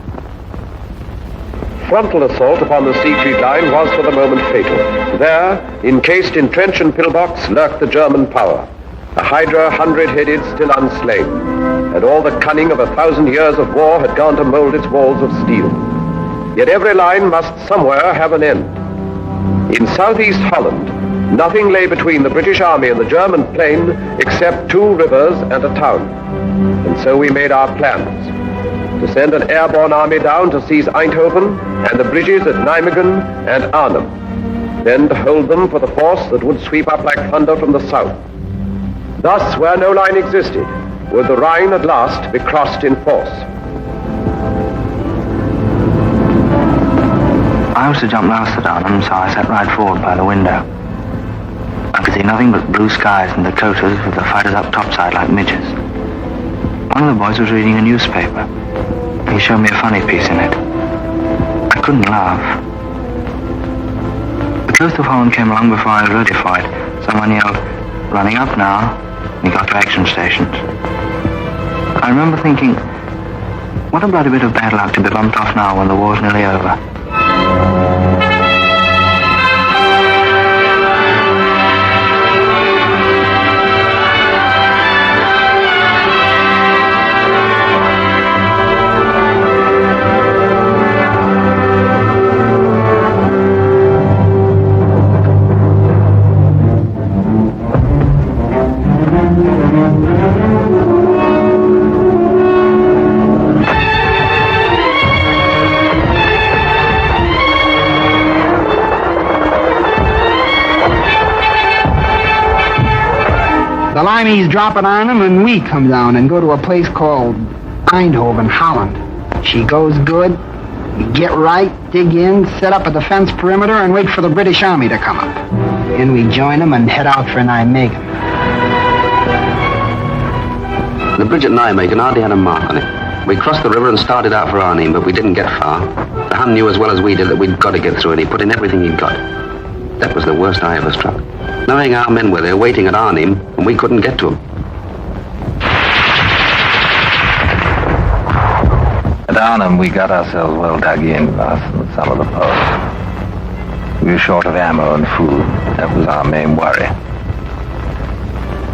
Frontal assault upon the Siegfried line was for the moment fatal. There, encased in trench and pillbox, lurked the German power. A hydra 100-headed, still unslain. And all the cunning of 1,000 years of war had gone to mold its walls of steel. Yet every line must somewhere have an end. In southeast Holland, nothing lay between the British Army and the German plain except 2 rivers and a town. And so we made our plans. To send an airborne army down to seize Eindhoven and the bridges at Nijmegen and Arnhem. Then to hold them for the force that would sweep up like thunder from the south. Thus, where no line existed, would the Rhine at last be crossed in force. I was to jump last at Arnhem, so I sat right forward by the window. I could see nothing but blue skies and Dakotas with the fighters up topside like midges. One of the boys was reading a newspaper. He showed me a funny piece in it. I couldn't laugh. The coast of Holland came along before I was ready for it. Someone yelled, "Running up now," and he got to action stations. I remember thinking, what a bloody bit of bad luck to be bumped off now when the war's nearly over. The Limeys drop at Arnhem and we come down and go to a place called Eindhoven, Holland. She goes good. We get right, dig in, set up a defense perimeter and wait for the British Army to come up. Then we join them and head out for Nijmegen. The bridge at Nijmegen hardly had a mark on it. We crossed the river and started out for Arnhem, but we didn't get far. The Hun knew as well as we did that we'd got to get through, and he put in everything he'd got. That was the worst I ever struck. Knowing our men were there waiting at Arnhem, and we couldn't get to them. At Arnhem, we got ourselves well dug in, us and some of the posts. We were short of ammo and food. That was our main worry.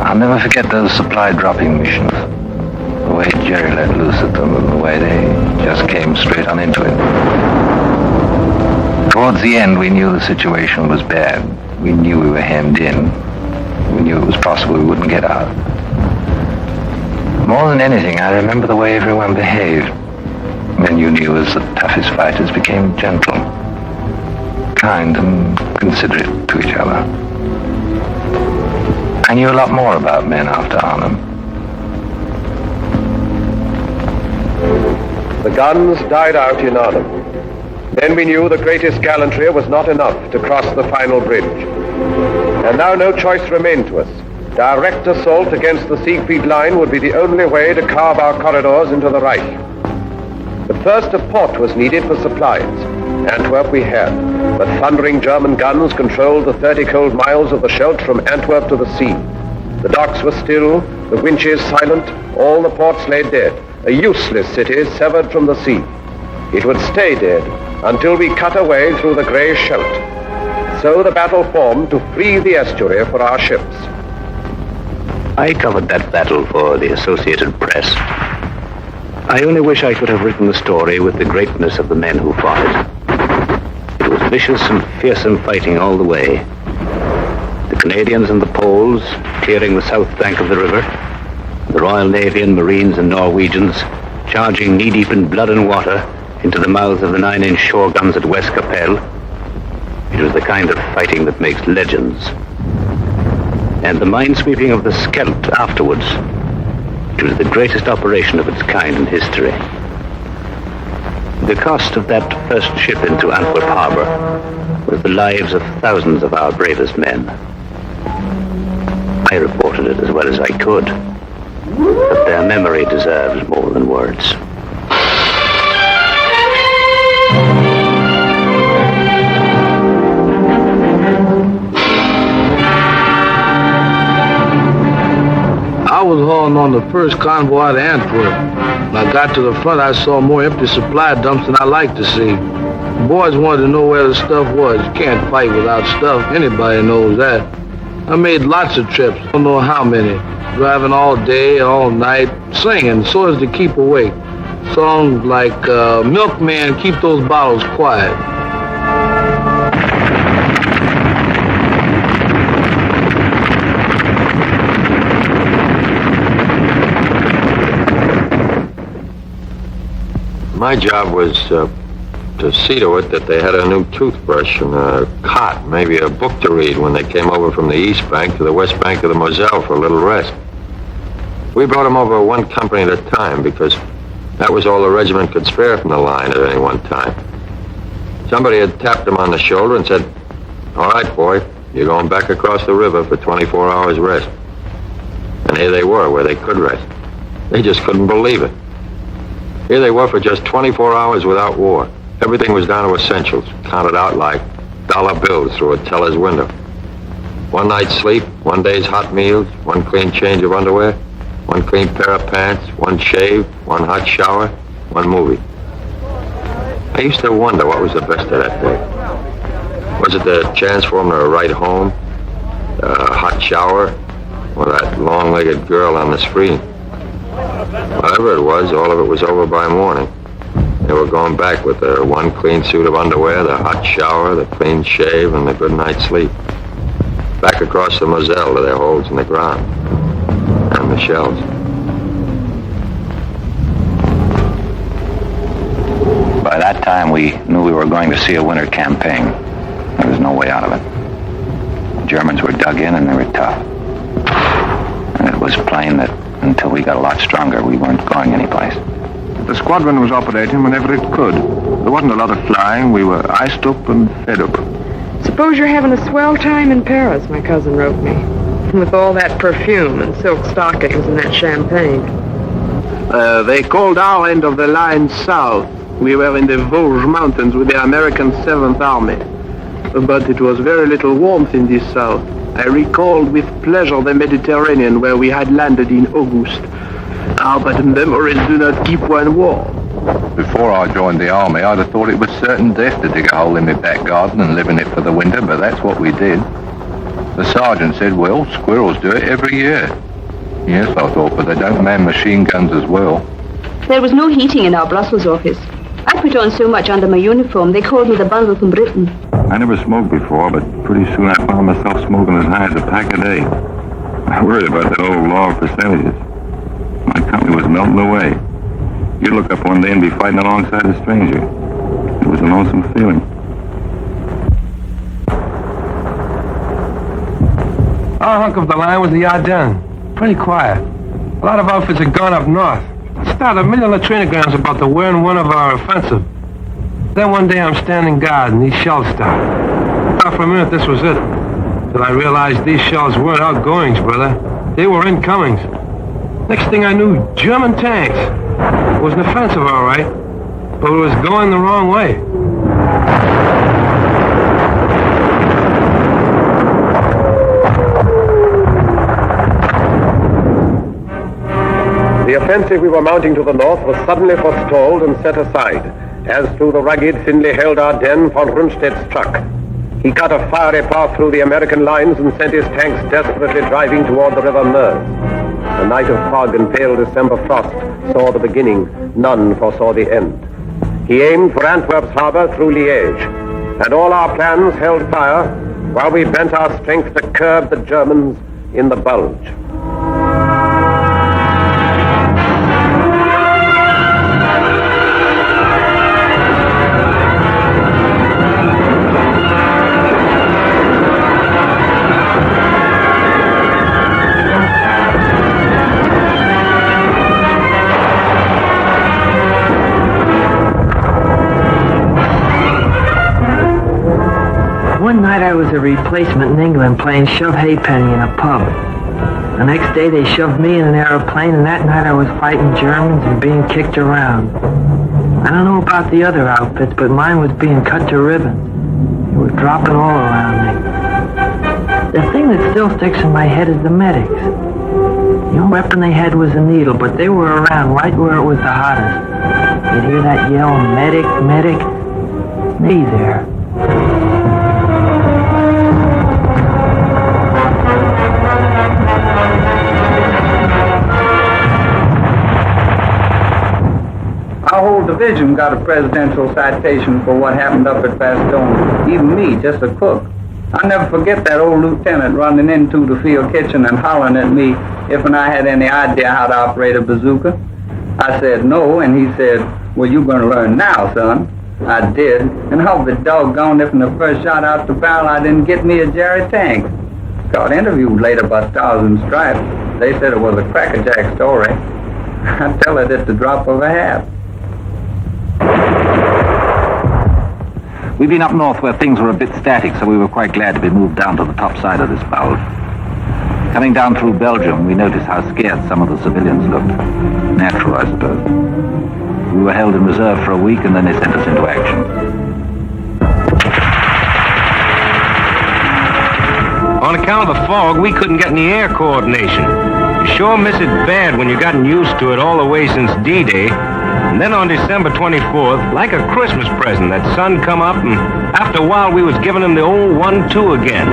I'll never forget those supply dropping missions. The way Jerry let loose at them and the way they just came straight on into it. Towards the end, we knew the situation was bad. We knew we were hemmed in. We knew it was possible we wouldn't get out. More than anything, I remember the way everyone behaved. Men you knew as the toughest fighters became gentle, kind and considerate to each other. I knew a lot more about men after Arnhem. The guns died out in Arnhem. Then we knew the greatest gallantry was not enough to cross the final bridge. And now no choice remained to us. Direct assault against the Siegfried line would be the only way to carve our corridors into the Reich. But first a port was needed for supplies. Antwerp we had, but thundering German guns controlled the 30 cold miles of the Scheldt from Antwerp to the sea. The docks were still, the winches silent, all the ports lay dead, a useless city severed from the sea. It would stay dead until we cut a way through the grey Scheldt. So the battle formed to free the estuary for our ships. I covered that battle for the Associated Press. I only wish I could have written the story with the greatness of the men who fought it. It was vicious and fearsome fighting all the way. The Canadians and the Poles clearing the south bank of the river, the Royal Navy and Marines and Norwegians charging knee-deep in blood and water into the mouths of the 9-inch shore guns at West Capelle. It was the kind of fighting that makes legends. And the minesweeping of the Scheldt afterwards. It was the greatest operation of its kind in history. The cost of that first ship into Antwerp harbor was the lives of thousands of our bravest men. I reported it as well as I could, but their memory deserves more than words. I was hauling on the first convoy out of Antwerp. When I got to the front, I saw more empty supply dumps than I liked to see. The boys wanted to know where the stuff was. You can't fight without stuff. Anybody knows that. I made lots of trips, don't know how many. Driving all day, all night, singing so as to keep awake. Songs like, Milkman, Keep Those Bottles Quiet. My job was to see to it that they had a new toothbrush and a cot, maybe a book to read when they came over from the east bank to the west bank of the Moselle for a little rest. We brought them over one company at a time because that was all the regiment could spare from the line at any one time. Somebody had tapped them on the shoulder and said, "All right, boy, you're going back across the river for 24 hours rest." And here they were, where they could rest. They just couldn't believe it. Here they were for just 24 hours without war. Everything was down to essentials, counted out like dollar bills through a teller's window. One night's sleep, one day's hot meals, one clean change of underwear, one clean pair of pants, one shave, one hot shower, one movie. I used to wonder what was the best of that day. Was it the chance for them to write home, a hot shower, or that long-legged girl on the screen? Whatever it was, all of it was over by morning. They were going back with their one clean suit of underwear, the hot shower, the clean shave, and the good night's sleep. Back across the Moselle to their holes in the ground. And the shells. By that time, we knew we were going to see a winter campaign. There was no way out of it. The Germans were dug in and they were tough. And it was plain that until we got a lot stronger, we weren't going anyplace. The squadron was operating whenever it could. There wasn't a lot of flying. We were iced up and fed up. Suppose you're having a swell time in Paris, my cousin wrote me. With all that perfume and silk stockings and that champagne. They called our end of the line south. We were in the Vosges Mountains with the American 7th Army. But it was very little warmth in this south. I recalled with pleasure the Mediterranean where we had landed in August. But memories do not keep one warm. Before I joined the army, I'd have thought it was certain death to dig a hole in my back garden and live in it for the winter, but that's what we did. The sergeant said, well, squirrels do it every year. Yes, I thought, but they don't man machine guns as well. There was no heating in our Brussels office. I put on so much under my uniform, they called me the bundle from Britain. I never smoked before, but pretty soon I found myself smoking as high as a pack a day. I worried about that old law of percentages. My company was melting away. You'd look up one day and be fighting alongside a stranger. It was a lonesome feeling. Our hunk of the line was the Ardennes. Pretty quiet. A lot of outfits had gone up north. Started a million latrinograms about the where and when of our offensive. Then one day I'm standing guard and these shells start. I thought for a minute this was it. Till I realized these shells weren't outgoings, brother. They were incomings. Next thing I knew, German tanks. It was an offensive, all right, but it was going the wrong way. The offensive we were mounting to the north was suddenly forestalled and set aside, as through the rugged, thinly held Ardennes von Rundstedt's truck. He cut a fiery path through the American lines and sent his tanks desperately driving toward the River Meuse. The night of fog and pale December frost saw the beginning, none foresaw the end. He aimed for Antwerp's harbor through Liège, and all our plans held fire while we bent our strength to curb the Germans in the Bulge. One night I was a replacement in England playing shove halfpenny in a pub. The next day they shoved me in an aeroplane, and that night I was fighting Germans and being kicked around. I don't know about the other outfits, but mine was being cut to ribbons. They were dropping all around me. The thing that still sticks in my head is the medics. The only weapon they had was a needle, but they were around right where it was the hottest. You'd hear that yell, medic, medic. Me there. Our whole division got a presidential citation for what happened up at Bastogne. Even me, just a cook. I'll never forget that old lieutenant running into the field kitchen and hollering at me if I had any idea how to operate a bazooka. I said no, and he said, well, you're going to learn now, son. I did, and I'll be doggone if in the first shot out the barrel I didn't get me a Jerry tank. Got interviewed later by Stars and Stripes. They said it was a crackerjack story. I tell it at the drop of a hat. We've been up north where things were a bit static, so we were quite glad to be moved down to the top side of this bulge. Coming down through Belgium, we noticed how scared some of the civilians looked. Natural, I suppose. We were held in reserve for a week, and then they sent us into action. On account of the fog, we couldn't get any air coordination. You sure miss it bad when you've gotten used to it all the way since D-Day. And then on December 24th, like a Christmas present, that sun come up, and after a while we was giving him the old 1-2 again.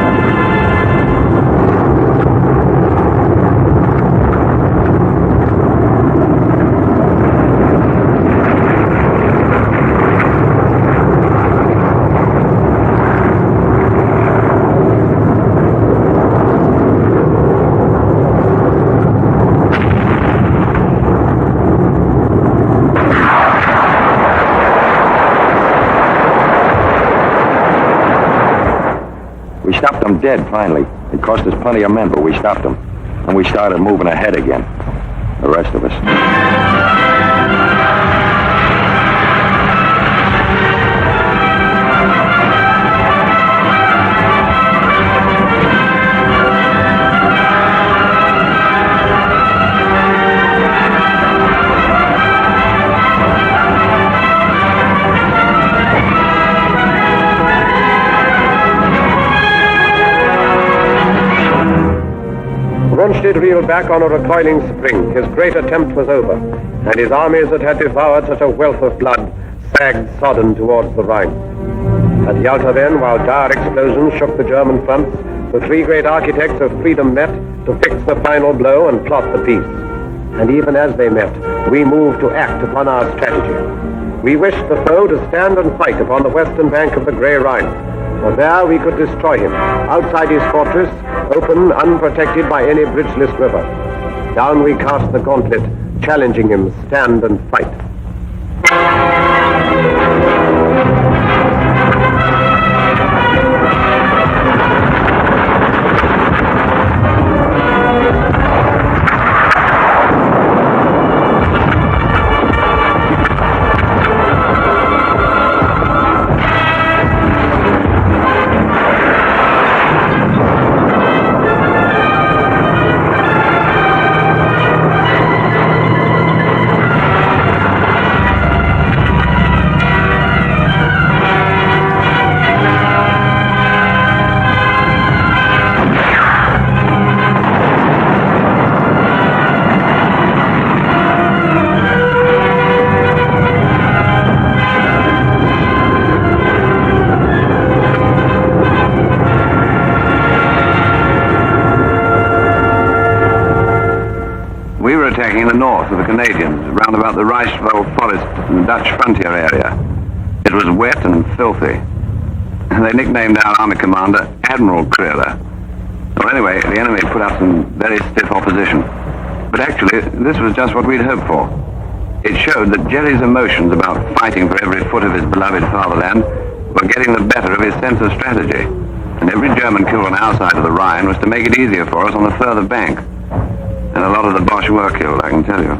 We stopped them dead, finally. It cost us plenty of men, but we stopped them. And we started moving ahead again. The rest of us. did reel back on a recoiling spring. His great attempt was over, and his armies that had devoured such a wealth of blood sagged sodden towards the Rhine. At Yalta then, while dire explosions shook the German fronts, the three great architects of freedom met to fix the final blow and plot the peace. And even as they met, we moved to act upon our strategy. We wished the foe to stand and fight upon the western bank of the Grey Rhine, for there we could destroy him, outside his fortress, open, unprotected by any bridgeless river. Down we cast the gauntlet, challenging him, stand and fight. Attacking the north of the Canadians, round about the Reichswald forest in the Dutch frontier area. It was wet and filthy. They nicknamed our army commander Admiral Guerra. Well, anyway, the enemy put up some very stiff opposition. But actually, this was just what we'd hoped for. It showed that Jerry's emotions about fighting for every foot of his beloved fatherland were getting the better of his sense of strategy. And every German killed on our side of the Rhine was to make it easier for us on the further bank. And a lot of the Boche were killed, I can tell you.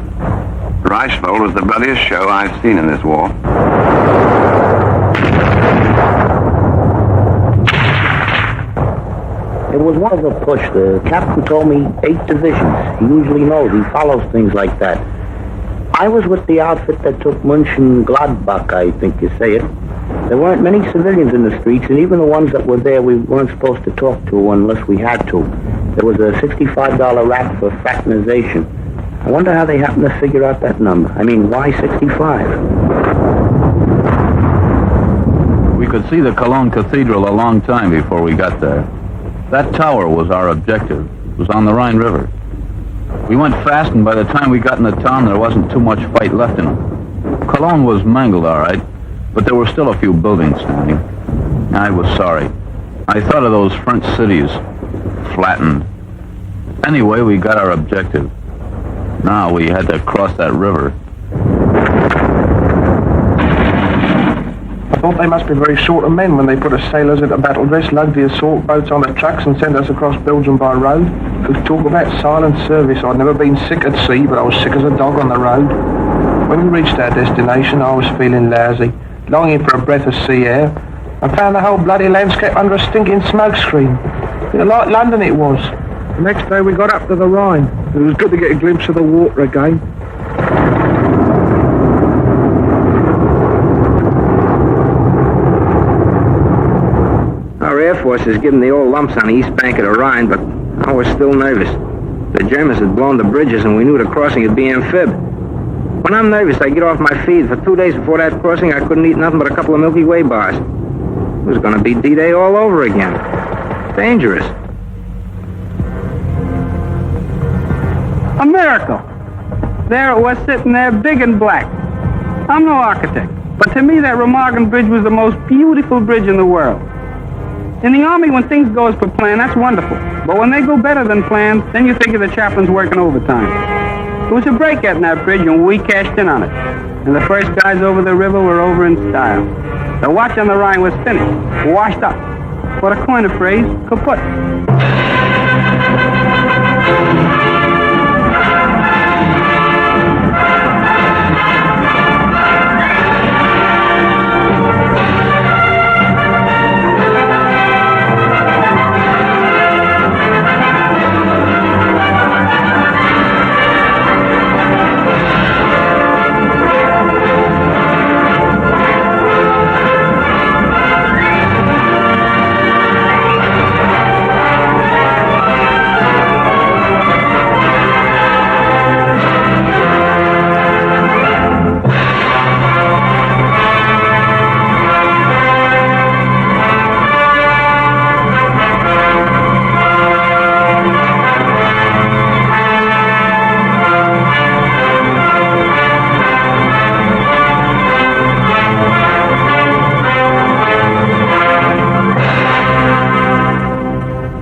Reichswald was the bloodiest show I've seen in this war. It was one of the push. The captain told me 8 divisions. He usually knows. He follows things like that. I was with the outfit that took Mönchengladbach, I think you say it. There weren't many civilians in the streets, and even the ones that were there we weren't supposed to talk to unless we had to. There was a $65 rap for fraternization. I wonder how they happened to figure out that number. I mean, why 65? We could see the Cologne Cathedral a long time before we got there. That tower was our objective. It was on the Rhine River. We went fast, and by the time we got in the town, there wasn't too much fight left in it. Cologne was mangled, all right, but there were still a few buildings standing. I was sorry. I thought of those French cities, flattened. Anyway, we got our objective. Now we had to cross that river. I thought they must be very short of men when they put us sailors into battle dress, lugged the assault boats on the trucks and sent us across Belgium by road. To talk about silent service, I'd never been sick at sea, but I was sick as a dog on the road. When we reached our destination, I was feeling lousy, longing for a breath of sea air. I found the whole bloody landscape under a stinking smoke screen. Like London it was. The next day we got up to the Rhine. It was good to get a glimpse of the water again. Our Air Force is giving the old lumps on the east bank of the Rhine, but I was still nervous. The Germans had blown the bridges, and we knew the crossing would be amphib. When I'm nervous, I get off my feet. For 2 days before that crossing, I couldn't eat nothing but a couple of Milky Way bars. It was going to be D-Day all over again. Dangerous. A miracle. There it was sitting there, big and black. I'm no architect, but to me that Remagen Bridge was the most beautiful bridge in the world. In the Army, when things go as per plan, that's wonderful. But when they go better than planned, then you think of the chaplains working overtime. There was a break in that bridge, and we cashed in on it. And the first guys over the river were over in style. The watch on the Rhine was finished, washed up. For to coin a phrase, kaput.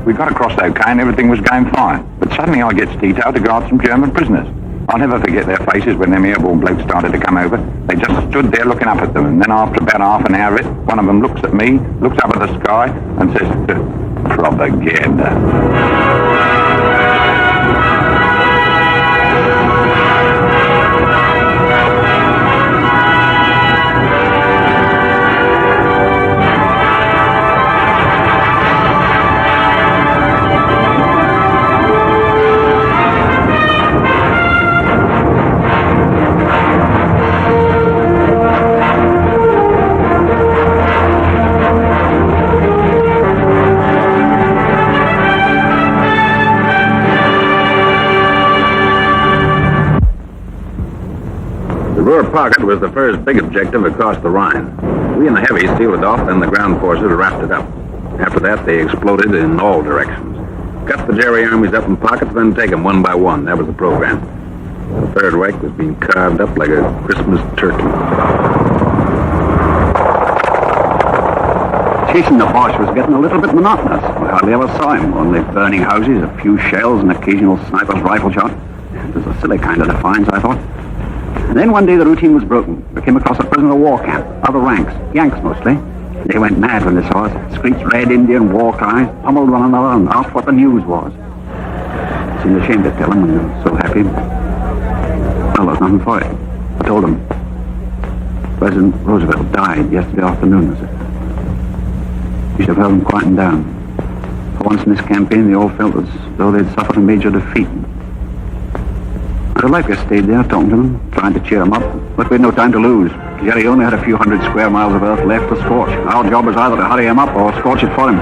We got across okay and everything was going fine. But suddenly I gets detailed to guard some German prisoners. I'll never forget their faces when them airborne blokes started to come over. They just stood there looking up at them, and then after about half an hour of it, one of them looks at me, looks up at the sky, and says, propaganda. Pocket was the first big objective across the Rhine. We and the heavies sealed it off, then the ground forces wrapped it up. After that, they exploded in all directions. Cut the Jerry armies up in pockets, then take them one by one. That was the program. The third Reich was being carved up like a Christmas turkey. Chasing the Boche was getting a little bit monotonous. We hardly ever saw him, only burning houses, a few shells, and occasional sniper's rifle shot. It was a silly kind of defiance, I thought. And then one day the routine was broken. We came across a prisoner of war camp, other ranks, Yanks mostly. They went mad when they saw us, screeched red Indian war cries, pummeled one another, and asked what the news was. I seemed ashamed to tell them when they were so happy. Well, there's nothing for it. I told them. President Roosevelt died yesterday afternoon, I said. You should have held them quieting down. For once in this campaign, they all felt as though they'd suffered a major defeat. I'd have liked to have stayed there talking to them, trying to cheer them up, but we had no time to lose. Jerry only had a few hundred square miles of earth left to scorch. Our job was either to hurry him up or scorch it for him.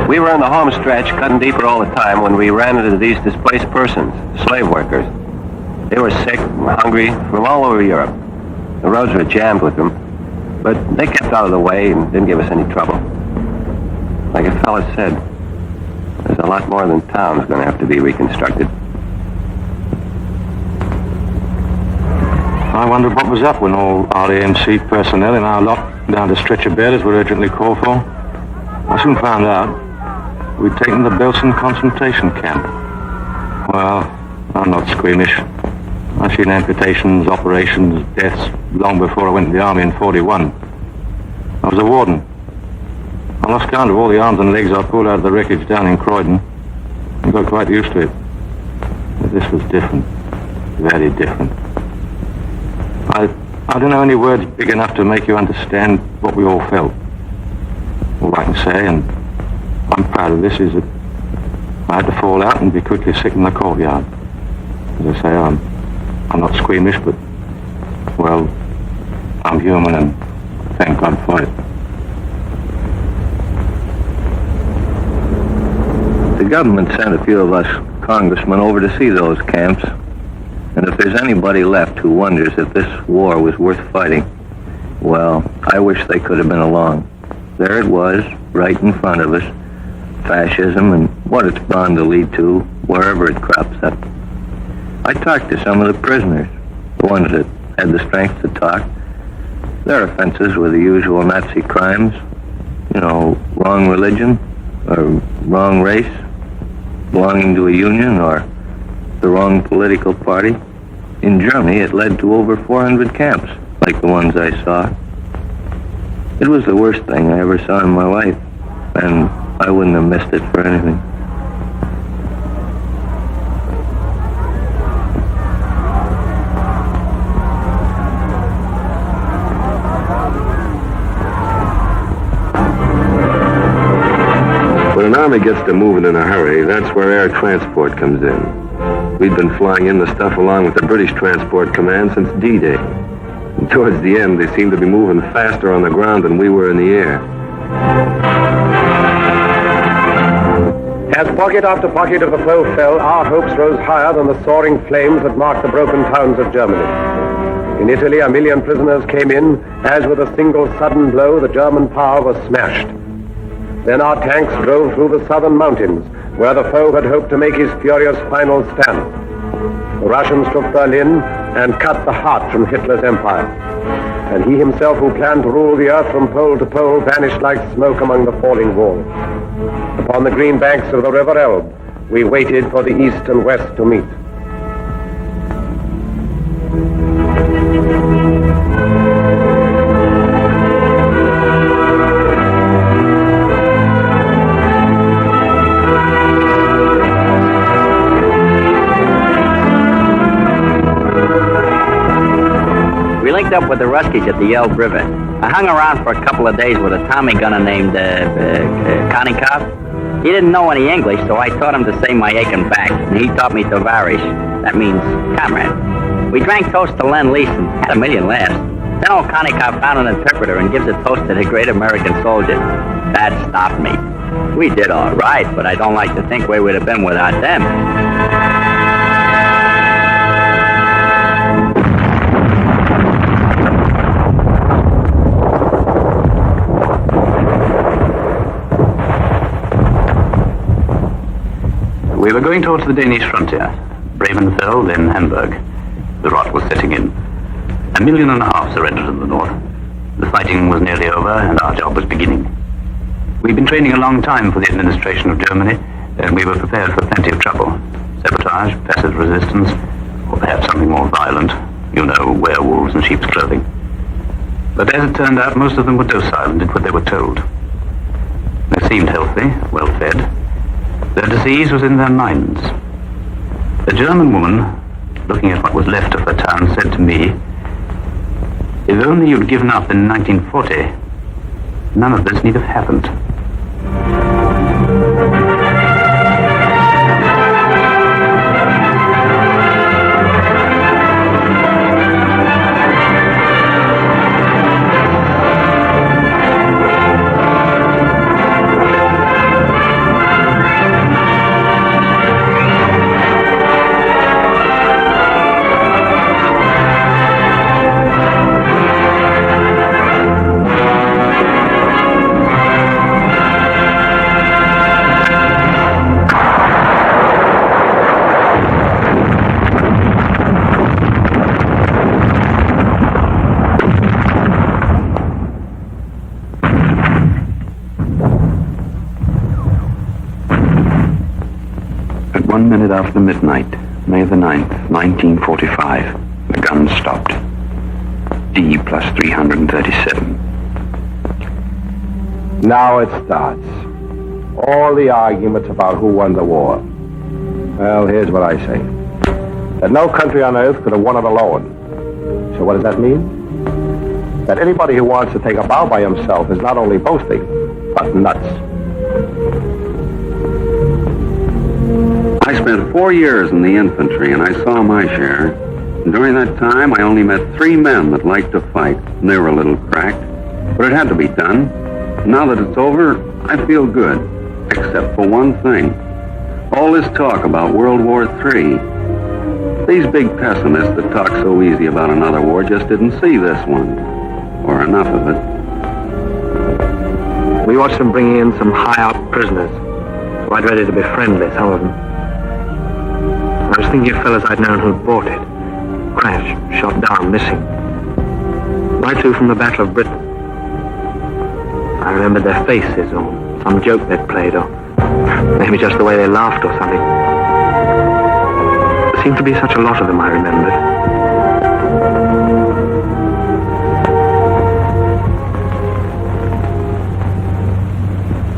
We were in the home stretch, cutting deeper all the time, when we ran into these displaced persons, slave workers. They were sick and hungry from all over Europe. The roads were jammed with them, but they kept out of the way and didn't give us any trouble. Like a fella said, there's a lot more than town's going to have to be reconstructed. I wondered what was up when all RAMC personnel in our lot down to stretcher bearers were urgently called for. I soon found out we'd taken the Belsen concentration camp. Well, I'm not squeamish. I've seen amputations, operations, deaths long before I went to the army in 41. I was a warden. I lost count of all the arms and legs I pulled out of the wreckage down in Croydon. I got quite used to it. But this was different. Very different. I don't know any words big enough to make you understand what we all felt. All I can say, and I'm proud of this, is that I had to fall out and be quickly sick in the courtyard. As I say, I'm not squeamish, but, well, I'm human, and thank God for it. The government sent a few of us congressmen over to see those camps. And if there's anybody left who wonders if this war was worth fighting, well, I wish they could have been along. There it was, right in front of us. Fascism and what it's bound to lead to, wherever it crops up. I talked to some of the prisoners, the ones that had the strength to talk. Their offenses were the usual Nazi crimes. You know, wrong religion, or wrong race, belonging to a union, or the wrong political party. In Germany, it led to over 400 camps, like the ones I saw. It was the worst thing I ever saw in my life, and I wouldn't have missed it for anything. When an army gets to moving in a hurry, that's where air transport comes in. We'd been flying in the stuff along with the British Transport Command since D-Day. And towards the end, they seemed to be moving faster on the ground than we were in the air. As pocket after pocket of the foe fell, our hopes rose higher than the soaring flames that marked the broken towns of Germany. In Italy, 1 million prisoners came in, as with a single sudden blow, the German power was smashed. Then our tanks drove through the southern mountains, where the foe had hoped to make his furious final stand. The Russians took Berlin and cut the heart from Hitler's empire. and he himself who planned to rule the earth from pole to pole vanished like smoke among the falling walls. Upon the green banks of the River Elbe, we waited for the east and west to meet. Up with the Ruskies at the Elbe River. I hung around for a couple of days with a Tommy gunner named Colecao. He didn't know any English, so I taught him to say my aching back, and he taught me tovarish. That means comrade. We drank toast to Lend-Lease and had a million laughs. Then old Colecao found an interpreter and gives a toast to the great American soldier. That stopped me. We did all right, but I don't like to think where we'd have been without them. We were going towards the Danish frontier. Bremen-Fell, then Hamburg. The rot was setting in. 1.5 million surrendered in the north. The fighting was nearly over, and our job was beginning. We'd been training a long time for the administration of Germany, and we were prepared for plenty of trouble. Sabotage, passive resistance, or perhaps something more violent. You know, werewolves in sheep's clothing. But as it turned out, most of them were docile and did what they were told. They seemed healthy, well-fed. Their disease was in their minds. A German woman, looking at what was left of her town, said to me, "If only you'd given up in 1940, none of this need have happened." After midnight, May the 9th, 1945, the guns stopped. D plus 337. Now it starts. All the arguments about who won the war. Well, here's what I say. That no country on earth could have won it alone. So what does that mean? That anybody who wants to take a bow by himself is not only boasting, but nuts. I spent 4 years in the infantry, and I saw my share. And during that time, I only met 3 men that liked to fight, and they were a little cracked. But it had to be done. Now that it's over, I feel good, except for one thing. All this talk about World War III. These big pessimists that talk so easy about another war just didn't see this one, or enough of it. We watched them bringing in some high-up prisoners, quite ready to be friendly, some of them. I was thinking of fellas I'd known who'd bought it. Crashed, shot down, missing. Right through from the Battle of Britain. I remembered their faces, or some joke they'd played, or maybe just the way they laughed or something. There seemed to be such a lot of them I remembered.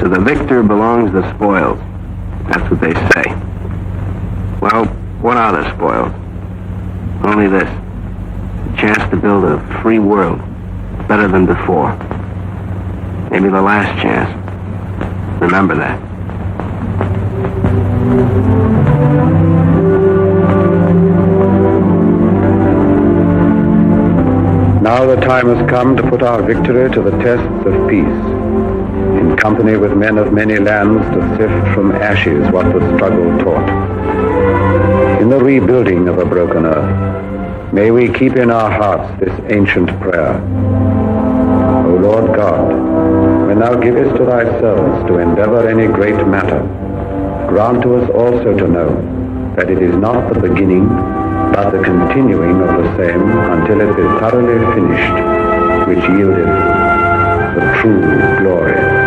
To the victor belongs the spoils. That's what they say. Well, what are the spoils? Only this. A chance to build a free world, better than before. Maybe the last chance. Remember that. Now the time has come to put our victory to the tests of peace. In company with men of many lands to sift from ashes what the struggle taught. In the rebuilding of a broken earth, may we keep in our hearts this ancient prayer. O Lord God, when thou givest to thy servants to endeavor any great matter, grant to us also to know that it is not the beginning, but the continuing of the same until it is thoroughly finished, which yielded the true glory.